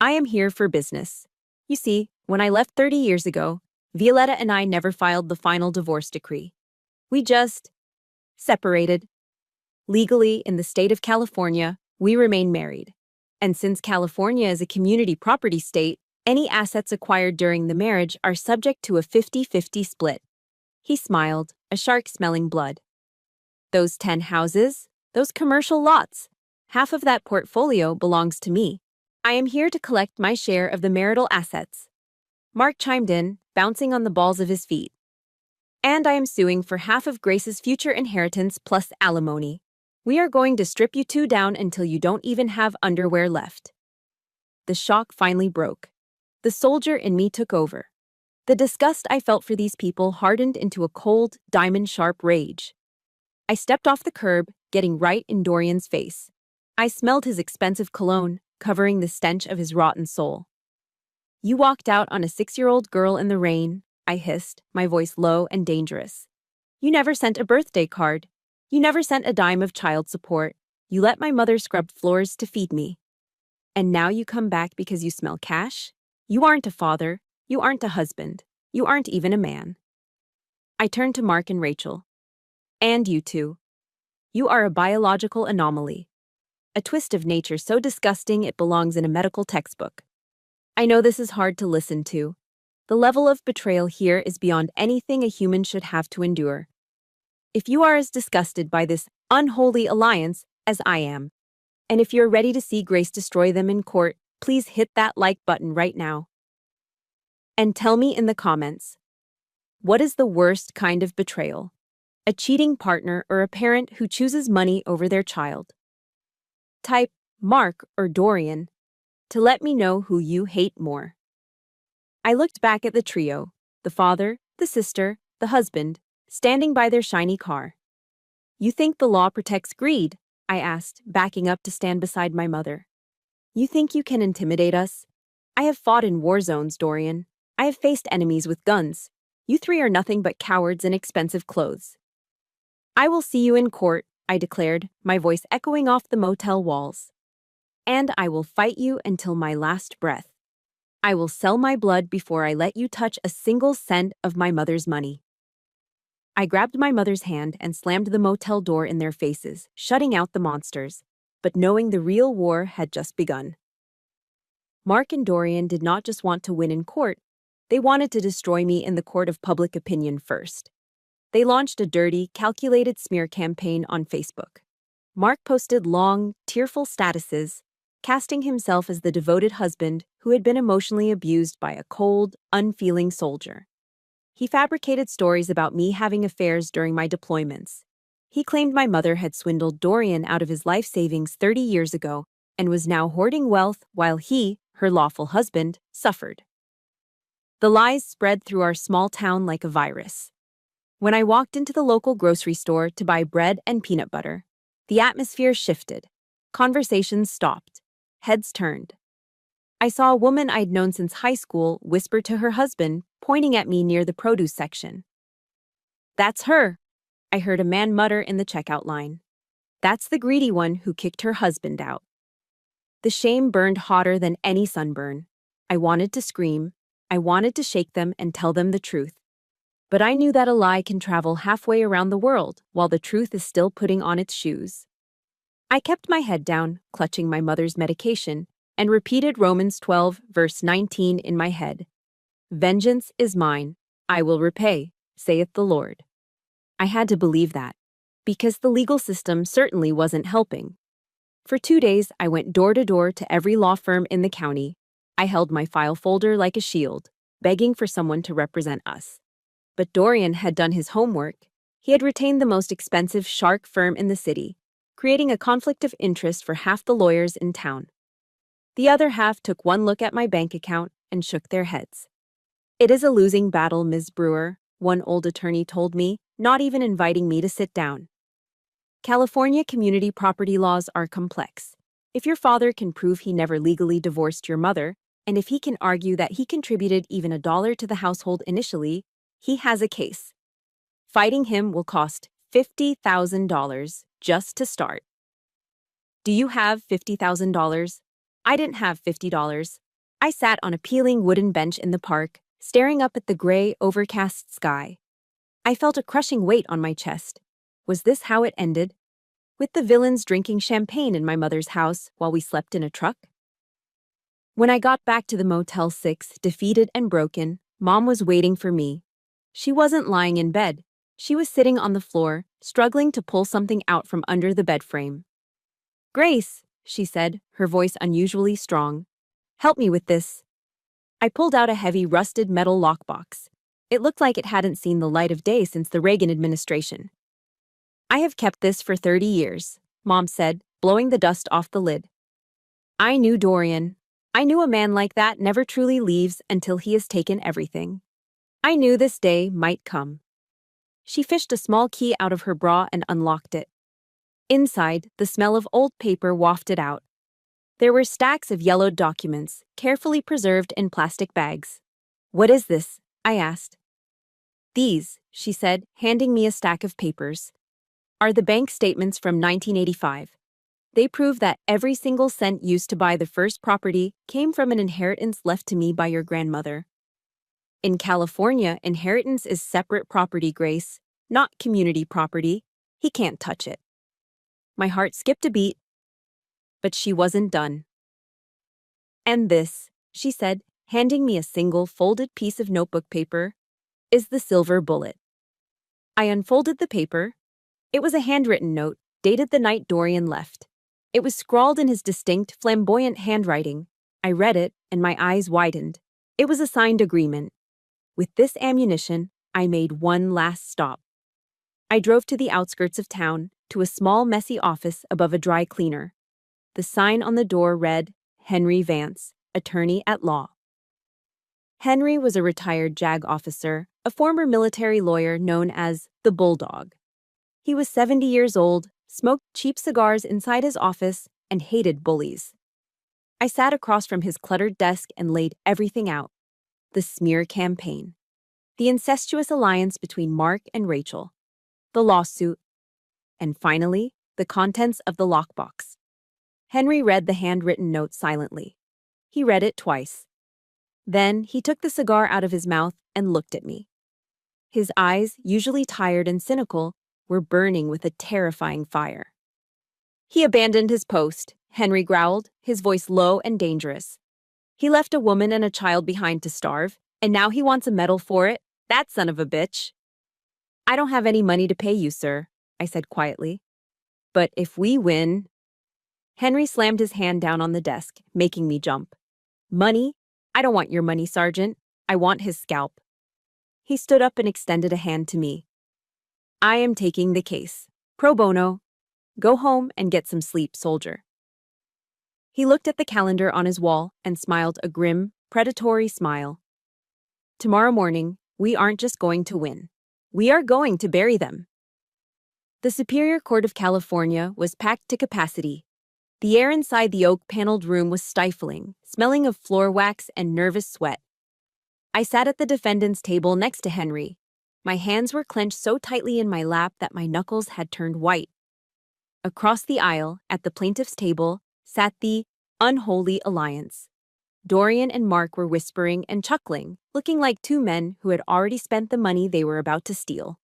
"I am here for business. You see, when I left 30 years ago, Violetta and I never filed the final divorce decree. We just separated. Legally, in the state of California, we remain married. And since California is a community property state, any assets acquired during the marriage are subject to a 50-50 split." He smiled, a shark smelling blood. "Those 10 houses, those commercial lots, half of that portfolio belongs to me. I am here to collect my share of the marital assets." Mark chimed in, bouncing on the balls of his feet. "And I am suing for half of Grace's future inheritance plus alimony. We are going to strip you two down until you don't even have underwear left." The shock finally broke. The soldier in me took over. The disgust I felt for these people hardened into a cold, diamond-sharp rage. I stepped off the curb, getting right in Dorian's face. I smelled his expensive cologne, covering the stench of his rotten soul. "You walked out on a 6-year-old girl in the rain," I hissed, my voice low and dangerous. "You never sent a birthday card. You never sent a dime of child support. You let my mother scrub floors to feed me. And now you come back because you smell cash? You aren't a father. You aren't a husband. You aren't even a man." I turned to Mark and Rachel. "And you two. You are a biological anomaly. A twist of nature so disgusting it belongs in a medical textbook. I know this is hard to listen to. The level of betrayal here is beyond anything a human should have to endure. If you are as disgusted by this unholy alliance as I am, and if you're ready to see Grace destroy them in court, please hit that like button right now. And tell me in the comments, what is the worst kind of betrayal? A cheating partner or a parent who chooses money over their child? Type Mark or Dorian to let me know who you hate more. I looked back at the trio, the father, the sister, the husband, standing by their shiny car. "You think the law protects greed?" I asked, backing up to stand beside my mother. "You think you can intimidate us? I have fought in war zones, Dorian. I have faced enemies with guns. You three are nothing but cowards in expensive clothes." "I will see you in court," I declared, my voice echoing off the motel walls. "And I will fight you until my last breath. I will sell my blood before I let you touch a single cent of my mother's money." I grabbed my mother's hand and slammed the motel door in their faces, shutting out the monsters, but knowing the real war had just begun. Mark and Dorian did not just want to win in court, they wanted to destroy me in the court of public opinion first. They launched a dirty, calculated smear campaign on Facebook. Mark posted long, tearful statuses, casting himself as the devoted husband who had been emotionally abused by a cold, unfeeling soldier. He fabricated stories about me having affairs during my deployments. He claimed my mother had swindled Dorian out of his life savings 30 years ago and was now hoarding wealth while he, her lawful husband, suffered. The lies spread through our small town like a virus. When I walked into the local grocery store to buy bread and peanut butter, the atmosphere shifted. Conversations stopped. Heads turned. I saw a woman I'd known since high school whisper to her husband, pointing at me near the produce section. "That's her," I heard a man mutter in the checkout line. "That's the greedy one who kicked her husband out." The shame burned hotter than any sunburn. I wanted to scream. I wanted to shake them and tell them the truth. But I knew that a lie can travel halfway around the world while the truth is still putting on its shoes. I kept my head down, clutching my mother's medication, and repeated Romans 12, verse 19 in my head. "Vengeance is mine, I will repay, saith the Lord." I had to believe that, because the legal system certainly wasn't helping. For 2 days, I went door to door to every law firm in the county. I held my file folder like a shield, begging for someone to represent us. But Dorian had done his homework. He had retained the most expensive shark firm in the city, creating a conflict of interest for half the lawyers in town. The other half took one look at my bank account and shook their heads. "It is a losing battle, Ms. Brewer," one old attorney told me, not even inviting me to sit down. "California community property laws are complex. If your father can prove he never legally divorced your mother, and if he can argue that he contributed even $1 to the household initially, he has a case. Fighting him will cost $50,000 just to start." Do you have $50,000? I didn't have $50. I sat on a peeling wooden bench in the park, staring up at the gray, overcast sky. I felt a crushing weight on my chest. Was this how it ended? With the villains drinking champagne in my mother's house while we slept in a truck? When I got back to the Motel 6, defeated and broken, Mom was waiting for me. She wasn't lying in bed. She was sitting on the floor, struggling to pull something out from under the bed frame. "Grace," she said, her voice unusually strong. "Help me with this." I pulled out a heavy, rusted metal lockbox. It looked like it hadn't seen the light of day since the Reagan administration. "I have kept this for 30 years, Mom said, blowing the dust off the lid. I knew Dorian. I knew a man like that never truly leaves until he has taken everything. I knew this day might come. She fished a small key out of her bra and unlocked it. Inside, the smell of old paper wafted out. There were stacks of yellowed documents, carefully preserved in plastic bags. "What is this?" I asked. "These," she said, handing me a stack of papers, "are the bank statements from 1985. They prove that every single cent used to buy the first property came from an inheritance left to me by your grandmother. In California, inheritance is separate property, Grace, not community property. He can't touch it." My heart skipped a beat, but she wasn't done. "And this," she said, handing me a single folded piece of notebook paper, "is the silver bullet." I unfolded the paper. It was a handwritten note, dated the night Dorian left. It was scrawled in his distinct, flamboyant handwriting. I read it, and my eyes widened. It was a signed agreement. With this ammunition, I made one last stop. I drove to the outskirts of town, to a small, messy office above a dry cleaner. The sign on the door read, "Henry Vance, Attorney at Law." Henry was a retired JAG officer, a former military lawyer known as the Bulldog. He was 70 years old, smoked cheap cigars inside his office, and hated bullies. I sat across from his cluttered desk and laid everything out. The smear campaign, the incestuous alliance between Mark and Rachel, the lawsuit, and finally, the contents of the lockbox. Henry read the handwritten note silently. He read it twice. Then he took the cigar out of his mouth and looked at me. His eyes, usually tired and cynical, were burning with a terrifying fire. "He abandoned his post," Henry growled, his voice low and dangerous. "He left a woman and a child behind to starve, and now he wants a medal for it? That son of a bitch." "I don't have any money to pay you, sir," I said quietly. "But if we win—" Henry slammed his hand down on the desk, making me jump. "Money? I don't want your money, Sergeant. I want his scalp." He stood up and extended a hand to me. "I am taking the case. Pro bono. Go home and get some sleep, soldier." He looked at the calendar on his wall and smiled a grim, predatory smile. "Tomorrow morning, we aren't just going to win. We are going to bury them." The Superior Court of California was packed to capacity. The air inside the oak-paneled room was stifling, smelling of floor wax and nervous sweat. I sat at the defendant's table next to Henry. My hands were clenched so tightly in my lap that my knuckles had turned white. Across the aisle, at the plaintiff's table, sat the unholy alliance. Dorian and Mark were whispering and chuckling, looking like two men who had already spent the money they were about to steal.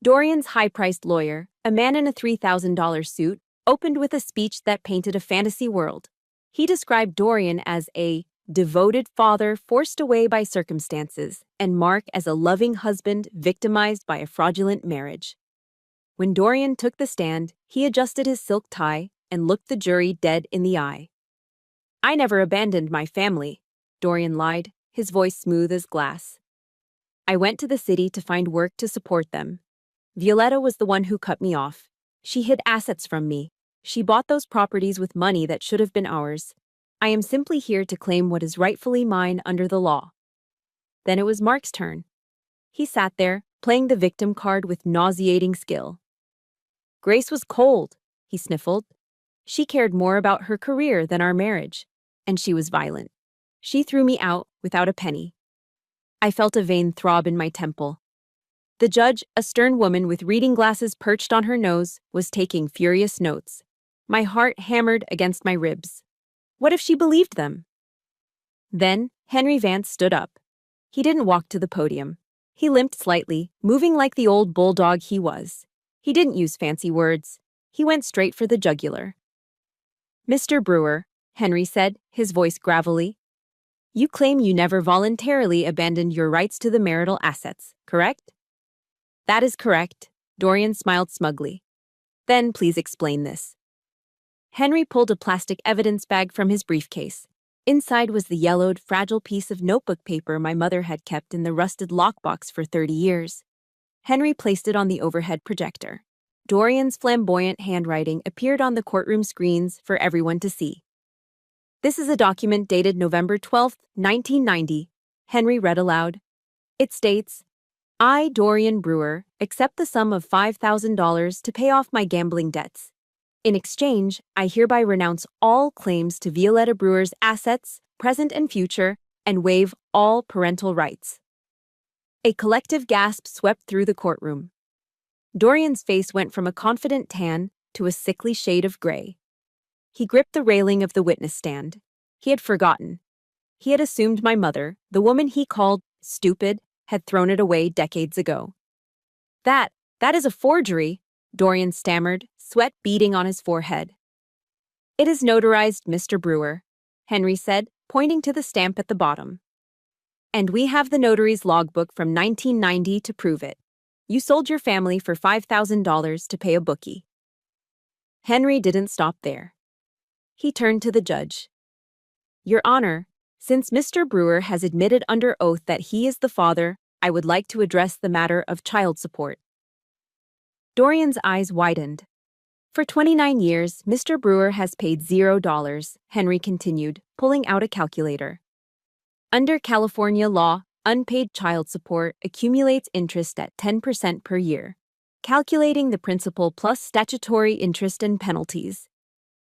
Dorian's high-priced lawyer, a man in a $3,000 suit, opened with a speech that painted a fantasy world. He described Dorian as a devoted father forced away by circumstances, and Mark as a loving husband victimized by a fraudulent marriage. When Dorian took the stand, he adjusted his silk tie and looked the jury dead in the eye. "I never abandoned my family," Dorian lied, his voice smooth as glass. I went to the city to find work to support them. Violetta was the one who cut me off. She hid assets from me. She bought those properties with money that should have been ours. I am simply here to claim what is rightfully mine under the law." Then it was Mark's turn. He sat there, playing the victim card with nauseating skill. "Grace was cold," he sniffled. "She cared more about her career than our marriage. And she was violent. She threw me out without a penny." I felt a vein throb in my temple. The judge, a stern woman with reading glasses perched on her nose, was taking furious notes. My heart hammered against my ribs. What if she believed them? Then Henry Vance stood up. He didn't walk to the podium. He limped slightly, moving like the old bulldog he was. He didn't use fancy words. He went straight for the jugular. "Mr. Brewer," Henry said, his voice gravelly, "you claim you never voluntarily abandoned your rights to the marital assets, correct?" "That is correct," Dorian smiled smugly. "Then please explain this." Henry pulled a plastic evidence bag from his briefcase. Inside was the yellowed, fragile piece of notebook paper my mother had kept in the rusted lockbox for 30 years. Henry placed it on the overhead projector. Dorian's flamboyant handwriting appeared on the courtroom screens for everyone to see. "This is a document dated November 12, 1990, Henry read aloud. It states, "I, Dorian Brewer, accept the sum of $5,000 to pay off my gambling debts. In exchange, I hereby renounce all claims to Violetta Brewer's assets, present and future, and waive all parental rights." A collective gasp swept through the courtroom. Dorian's face went from a confident tan to a sickly shade of gray. He gripped the railing of the witness stand. He had forgotten. He had assumed my mother, the woman he called stupid, had thrown it away decades ago. That is a forgery," Dorian stammered, sweat beading on his forehead. "It is notarized, Mr. Brewer," Henry said, pointing to the stamp at the bottom. "And we have the notary's logbook from 1990 to prove it. You sold your family for $5,000 to pay a bookie." Henry didn't stop there. He turned to the judge. "Your Honor, since Mr. Brewer has admitted under oath that he is the father, I would like to address the matter of child support." Dorian's eyes widened. "For 29 years, Mr. Brewer has paid $0, Henry continued, pulling out a calculator. "Under California law, unpaid child support accumulates interest at 10% per year, calculating the principal plus statutory interest and penalties.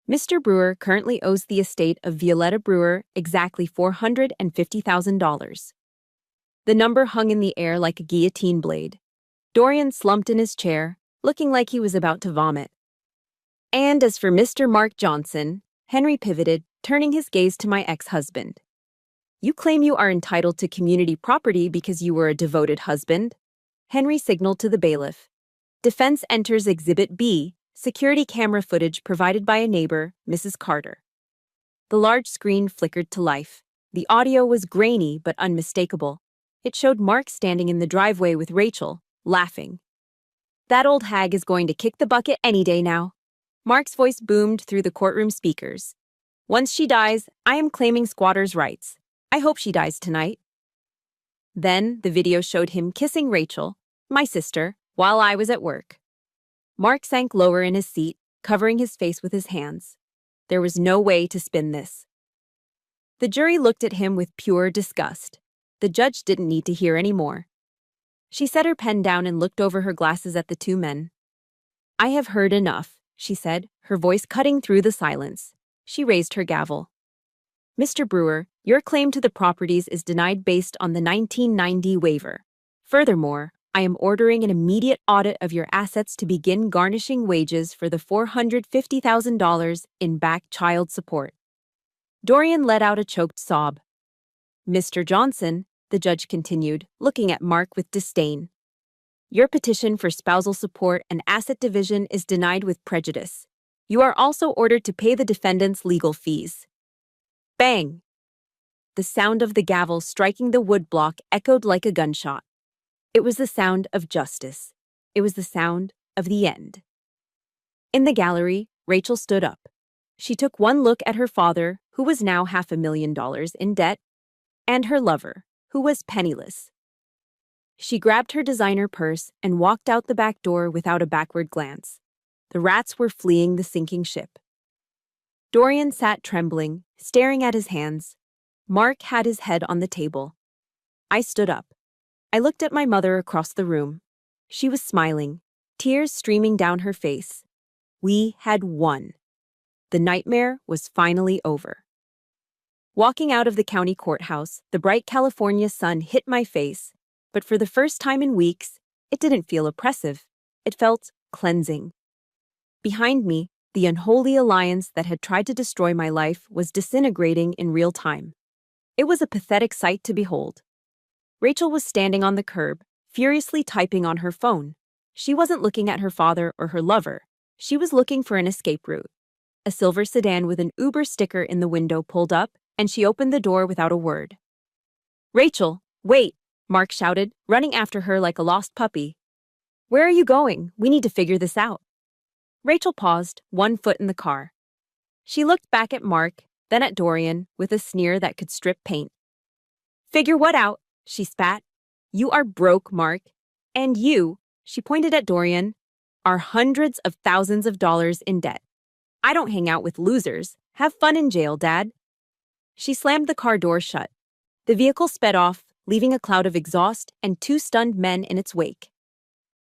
Mr. Brewer currently owes the estate of Violetta Brewer exactly $450,000. The number hung in the air like a guillotine blade. Dorian slumped in his chair, looking like he was about to vomit. "And as for Mr. Mark Johnson," Henry pivoted, turning his gaze to my ex-husband. "You claim you are entitled to community property because you were a devoted husband." Henry signaled to the bailiff. "Defense enters Exhibit B, security camera footage provided by a neighbor, Mrs. Carter." The large screen flickered to life. The audio was grainy but unmistakable. It showed Mark standing in the driveway with Rachel, laughing. "That old hag is going to kick the bucket any day now." Mark's voice boomed through the courtroom speakers. "Once she dies, I am claiming squatters' rights. I hope she dies tonight." Then the video showed him kissing Rachel, my sister, while I was at work. Mark sank lower in his seat, covering his face with his hands. There was no way to spin this. The jury looked at him with pure disgust. The judge didn't need to hear any more. She set her pen down and looked over her glasses at the two men. "I have heard enough," she said, her voice cutting through the silence. She raised her gavel. "Mr. Brewer, your claim to the properties is denied based on the 1990 waiver. Furthermore, I am ordering an immediate audit of your assets to begin garnishing wages for the $450,000 in back child support." Dorian let out a choked sob. "Mr. Johnson," the judge continued, looking at Mark with disdain, "your petition for spousal support and asset division is denied with prejudice. You are also ordered to pay the defendant's legal fees." Bang! The sound of the gavel striking the wood block echoed like a gunshot. It was the sound of justice. It was the sound of the end. In the gallery, Rachel stood up. She took one look at her father, who was now $500,000 in debt, and her lover, who was penniless. She grabbed her designer purse and walked out the back door without a backward glance. The rats were fleeing the sinking ship. Dorian sat trembling, staring at his hands. Mark had his head on the table. I stood up. I looked at my mother across the room. She was smiling, tears streaming down her face. We had won. The nightmare was finally over. Walking out of the county courthouse, the bright California sun hit my face, but for the first time in weeks, it didn't feel oppressive. It felt cleansing. Behind me, the unholy alliance that had tried to destroy my life was disintegrating in real time. It was a pathetic sight to behold. Rachel was standing on the curb, furiously typing on her phone. She wasn't looking at her father or her lover. She was looking for an escape route. A silver sedan with an Uber sticker in the window pulled up, and she opened the door without a word. "Rachel, wait!" Mark shouted, running after her like a lost puppy. "Where are you going? We need to figure this out." Rachel paused, one foot in the car. She looked back at Mark, then at Dorian, with a sneer that could strip paint. "Figure what out?" she spat. "You are broke, Mark. And you," she pointed at Dorian, "are hundreds of thousands of dollars in debt. I don't hang out with losers. Have fun in jail, Dad." She slammed the car door shut. The vehicle sped off, leaving a cloud of exhaust and two stunned men in its wake.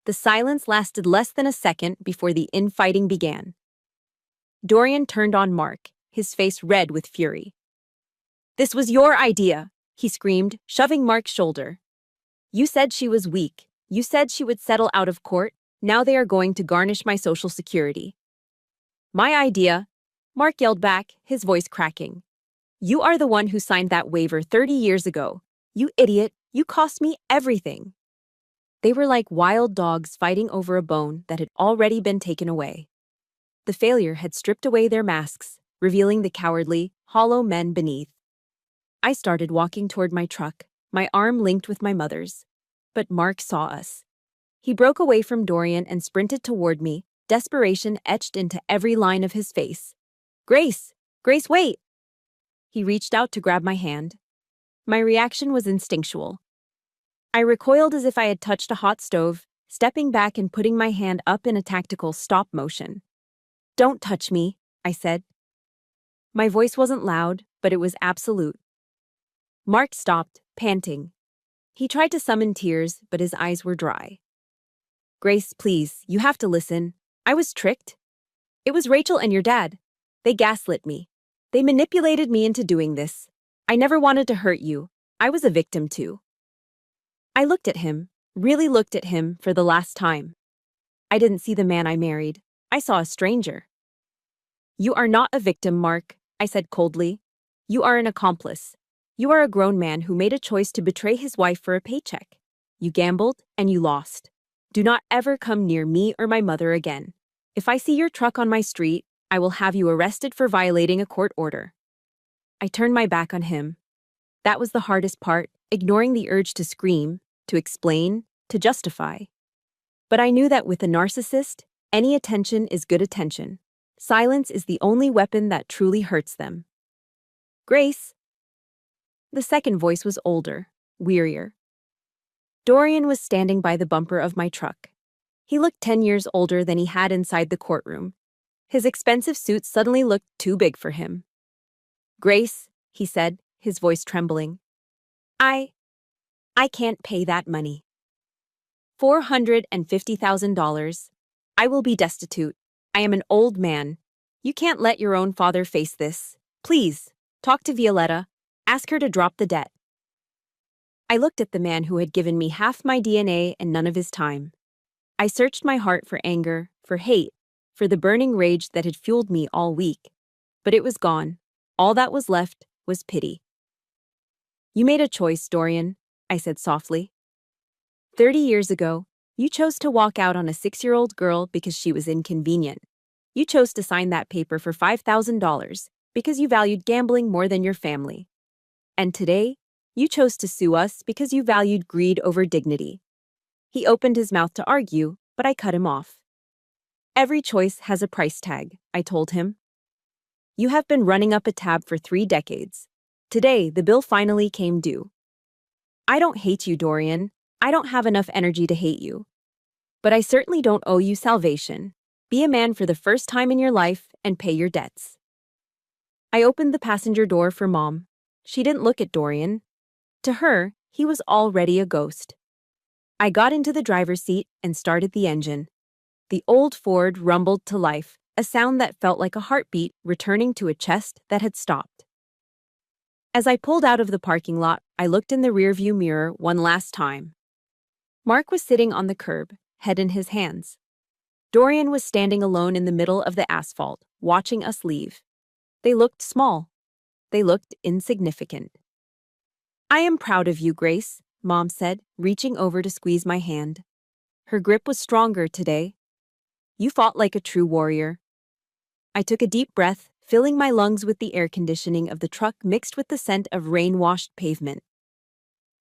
The silence lasted less than a second before the infighting began. Dorian turned on Mark, his face red with fury. "This was your idea," he screamed, shoving Mark's shoulder. "You said she was weak. You said she would settle out of court. Now they are going to garnish my Social Security." "My idea," Mark yelled back, his voice cracking. "You are the one who signed that waiver 30 years ago. You idiot, you cost me everything." They were like wild dogs fighting over a bone that had already been taken away. The failure had stripped away their masks, revealing the cowardly, hollow men beneath. I started walking toward my truck, my arm linked with my mother's. But Mark saw us. He broke away from Dorian and sprinted toward me, desperation etched into every line of his face. "Grace! Grace, wait!" He reached out to grab my hand. My reaction was instinctual. I recoiled as if I had touched a hot stove, stepping back and putting my hand up in a tactical stop motion. "Don't touch me," I said. My voice wasn't loud, but it was absolute. Mark stopped, panting. He tried to summon tears, but his eyes were dry. "Grace, please, you have to listen. I was tricked. It was Rachel and your dad. They gaslit me. They manipulated me into doing this. I never wanted to hurt you. I was a victim too." I looked at him, really looked at him for the last time. I didn't see the man I married. I saw a stranger. "You are not a victim, Mark," I said coldly. "You are an accomplice. You are a grown man who made a choice to betray his wife for a paycheck. You gambled and you lost. Do not ever come near me or my mother again. If I see your truck on my street, I will have you arrested for violating a court order." I turned my back on him. That was the hardest part, ignoring the urge to scream, to explain, to justify. But I knew that with a narcissist, any attention is good attention. Silence is the only weapon that truly hurts them. "Grace." The second voice was older, wearier. Dorian was standing by the bumper of my truck. He looked 10 years older than he had inside the courtroom. His expensive suit suddenly looked too big for him. "Grace," he said, his voice trembling. I can't pay that money. $450,000. I will be destitute. I am an old man. You can't let your own father face this. Please, talk to Violetta. Ask her to drop the debt." I looked at the man who had given me half my DNA and none of his time. I searched my heart for anger, for hate, for the burning rage that had fueled me all week. But it was gone. All that was left was pity. "You made a choice, Dorian," I said softly. 30 years ago, you chose to walk out on a 6-year-old girl because she was inconvenient. You chose to sign that paper for $5,000 because you valued gambling more than your family. And today, you chose to sue us because you valued greed over dignity. He opened his mouth to argue, but I cut him off. "Every choice has a price tag," I told him. "You have been running up a tab for 3 decades. Today, the bill finally came due." "I don't hate you, Dorian. I don't have enough energy to hate you. But I certainly don't owe you salvation. Be a man for the first time in your life and pay your debts. I opened the passenger door for Mom. She didn't look at Dorian. To her, he was already a ghost. I got into the driver's seat and started the engine. The old Ford rumbled to life, a sound that felt like a heartbeat returning to a chest that had stopped. As I pulled out of the parking lot, I looked in the rearview mirror one last time. Mark was sitting on the curb, head in his hands. Dorian was standing alone in the middle of the asphalt, watching us leave. They looked small. They looked insignificant. I am proud of you, Grace, Mom said, reaching over to squeeze my hand. Her grip was stronger today. You fought like a true warrior. I took a deep breath, filling my lungs with the air conditioning of the truck mixed with the scent of rain-washed pavement.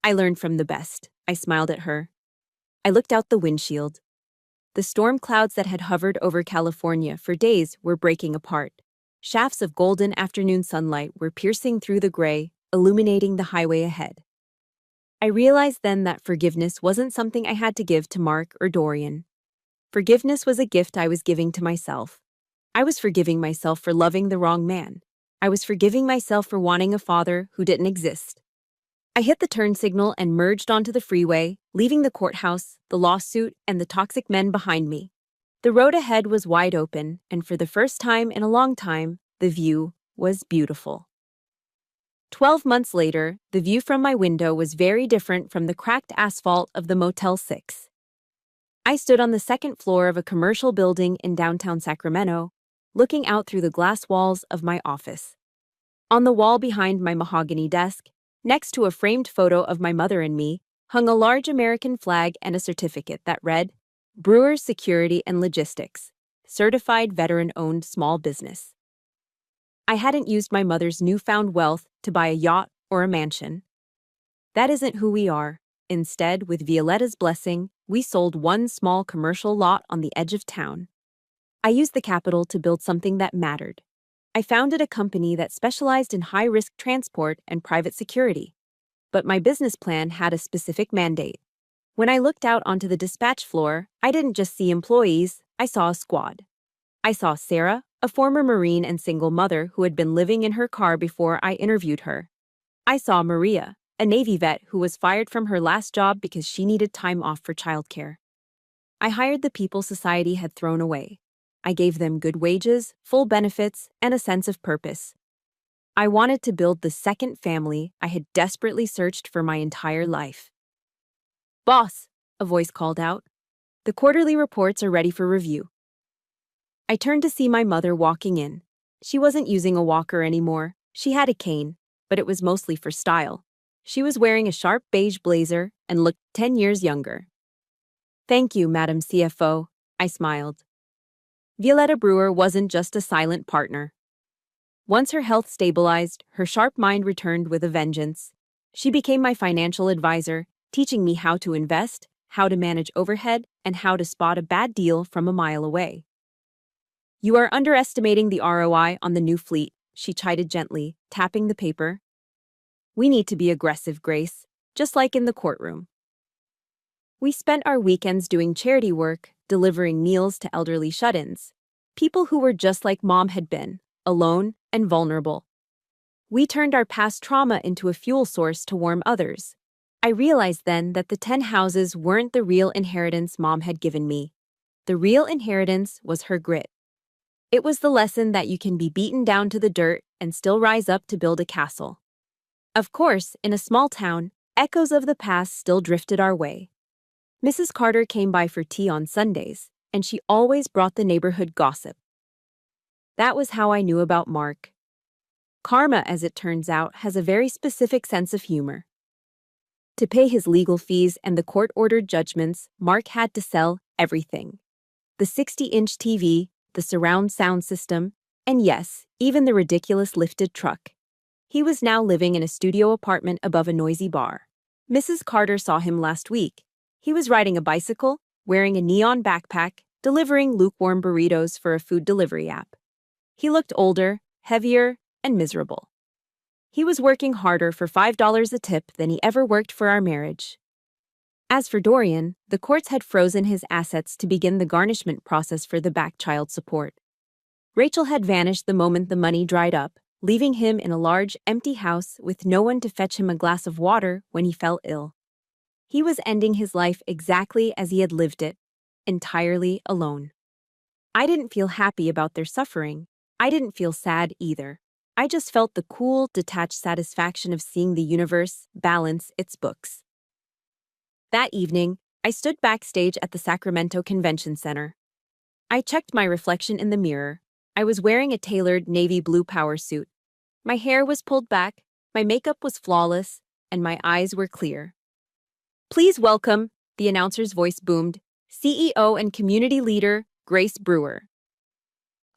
I learned from the best, I smiled at her. I looked out the windshield. The storm clouds that had hovered over California for days were breaking apart. Shafts of golden afternoon sunlight were piercing through the gray, illuminating the highway ahead. I realized then that forgiveness wasn't something I had to give to Mark or Dorian. Forgiveness was a gift I was giving to myself. I was forgiving myself for loving the wrong man. I was forgiving myself for wanting a father who didn't exist. I hit the turn signal and merged onto the freeway, leaving the courthouse, the lawsuit, and the toxic men behind me. The road ahead was wide open, and for the first time in a long time, the view was beautiful. 12 months later, the view from my window was very different from the cracked asphalt of the Motel 6. I stood on the second floor of a commercial building in downtown Sacramento, looking out through the glass walls of my office. On the wall behind my mahogany desk, next to a framed photo of my mother and me, hung a large American flag and a certificate that read, Brewers Security and Logistics, Certified Veteran-Owned Small Business. I hadn't used my mother's newfound wealth to buy a yacht or a mansion. That isn't who we are. Instead, with Violetta's blessing, we sold one small commercial lot on the edge of town. I used the capital to build something that mattered. I founded a company that specialized in high-risk transport and private security. But my business plan had a specific mandate. When I looked out onto the dispatch floor, I didn't just see employees, I saw a squad. I saw Sarah, a former Marine and single mother who had been living in her car before I interviewed her. I saw Maria, a Navy vet who was fired from her last job because she needed time off for childcare. I hired the people society had thrown away. I gave them good wages, full benefits, and a sense of purpose. I wanted to build the second family I had desperately searched for my entire life. Boss, a voice called out. The quarterly reports are ready for review. I turned to see my mother walking in. She wasn't using a walker anymore. She had a cane, but it was mostly for style. She was wearing a sharp beige blazer and looked 10 years younger. Thank you, Madam CFO, I smiled. Violetta Brewer wasn't just a silent partner. Once her health stabilized, her sharp mind returned with a vengeance. She became my financial advisor, teaching me how to invest, how to manage overhead, and how to spot a bad deal from a mile away. You are underestimating the ROI on the new fleet, she chided gently, tapping the paper. We need to be aggressive, Grace, just like in the courtroom. We spent our weekends doing charity work, delivering meals to elderly shut-ins, people who were just like Mom had been, alone and vulnerable. We turned our past trauma into a fuel source to warm others. I realized then that the 10 houses weren't the real inheritance Mom had given me. The real inheritance was her grit. It was the lesson that you can be beaten down to the dirt and still rise up to build a castle. Of course, in a small town, echoes of the past still drifted our way. Mrs. Carter came by for tea on Sundays, and she always brought the neighborhood gossip. That was how I knew about Mark. Karma, as it turns out, has a very specific sense of humor. To pay his legal fees and the court-ordered judgments, Mark had to sell everything. The 60-inch TV, the surround sound system, and yes, even the ridiculous lifted truck. He was now living in a studio apartment above a noisy bar. Mrs. Carter saw him last week. He was riding a bicycle, wearing a neon backpack, delivering lukewarm burritos for a food delivery app. He looked older, heavier, and miserable. He was working harder for $5 a tip than he ever worked for our marriage. As for Dorian, the courts had frozen his assets to begin the garnishment process for the back child support. Rachel had vanished the moment the money dried up, leaving him in a large, empty house with no one to fetch him a glass of water when he fell ill. He was ending his life exactly as he had lived it, entirely alone. I didn't feel happy about their suffering. I didn't feel sad either. I just felt the cool, detached satisfaction of seeing the universe balance its books. That evening, I stood backstage at the Sacramento Convention Center. I checked my reflection in the mirror. I was wearing a tailored navy blue power suit. My hair was pulled back, my makeup was flawless, and my eyes were clear. "Please welcome," the announcer's voice boomed, "CEO and community leader, Grace Brewer."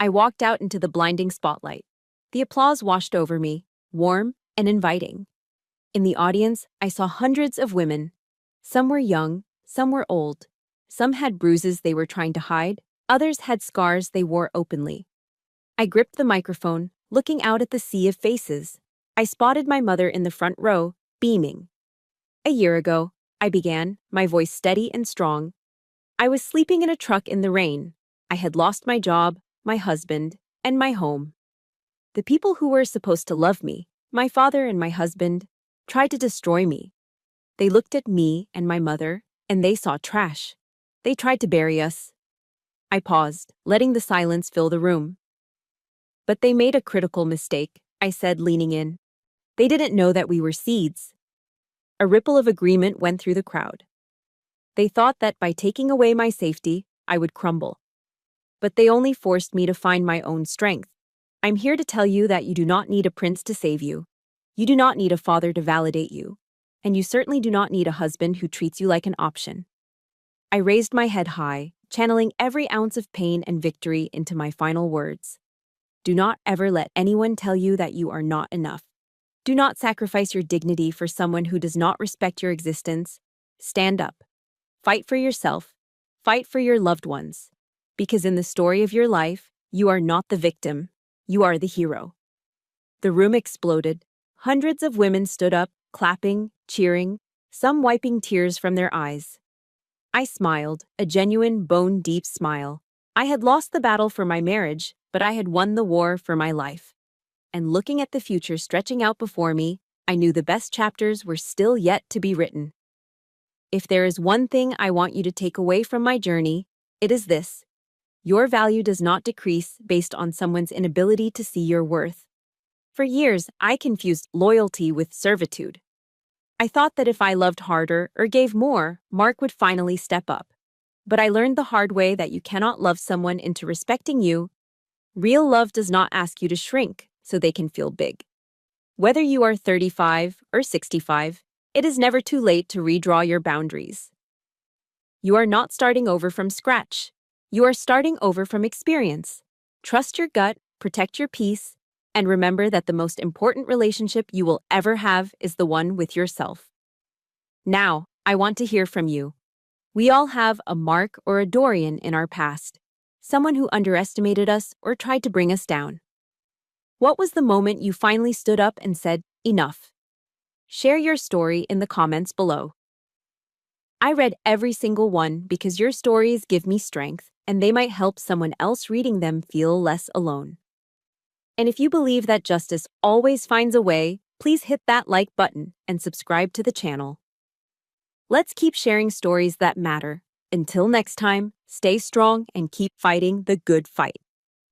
I walked out into the blinding spotlight. The applause washed over me, warm and inviting. In the audience, I saw hundreds of women. Some were young, some were old. Some had bruises they were trying to hide, others had scars they wore openly. I gripped the microphone, looking out at the sea of faces. I spotted my mother in the front row, beaming. "A year ago," I began, my voice steady and strong. "I was sleeping in a truck in the rain. I had lost my job, my husband, and my home. The people who were supposed to love me, my father and my husband, tried to destroy me. They looked at me and my mother, and they saw trash. They tried to bury us." I paused, letting the silence fill the room. "But they made a critical mistake," I said, leaning in. "They didn't know that we were seeds." A ripple of agreement went through the crowd. They thought that by taking away my safety, I would crumble. But they only forced me to find my own strength. I'm here to tell you that you do not need a prince to save you. You do not need a father to validate you. And you certainly do not need a husband who treats you like an option. I raised my head high, channeling every ounce of pain and victory into my final words. Do not ever let anyone tell you that you are not enough. Do not sacrifice your dignity for someone who does not respect your existence. Stand up. Fight for yourself. Fight for your loved ones. Because in the story of your life, you are not the victim. You are the hero. The room exploded. Hundreds of women stood up, clapping, cheering, some wiping tears from their eyes. I smiled, a genuine, bone-deep smile. I had lost the battle for my marriage, but I had won the war for my life. And looking at the future stretching out before me, I knew the best chapters were still yet to be written. If there is one thing I want you to take away from my journey, it is this. Your value does not decrease based on someone's inability to see your worth. For years, I confused loyalty with servitude. I thought that if I loved harder or gave more, Mark would finally step up. But I learned the hard way that you cannot love someone into respecting you. Real love does not ask you to shrink so they can feel big. Whether you are 35 or 65, it is never too late to redraw your boundaries. You are not starting over from scratch. You are starting over from experience. Trust your gut, protect your peace, and remember that the most important relationship you will ever have is the one with yourself. Now, I want to hear from you. We all have a Mark or a Dorian in our past, someone who underestimated us or tried to bring us down. What was the moment you finally stood up and said, "Enough"? Share your story in the comments below. I read every single one because your stories give me strength, and they might help someone else reading them feel less alone. And if you believe that justice always finds a way, please hit that like button and subscribe to the channel. Let's keep sharing stories that matter. Until next time, stay strong and keep fighting the good fight.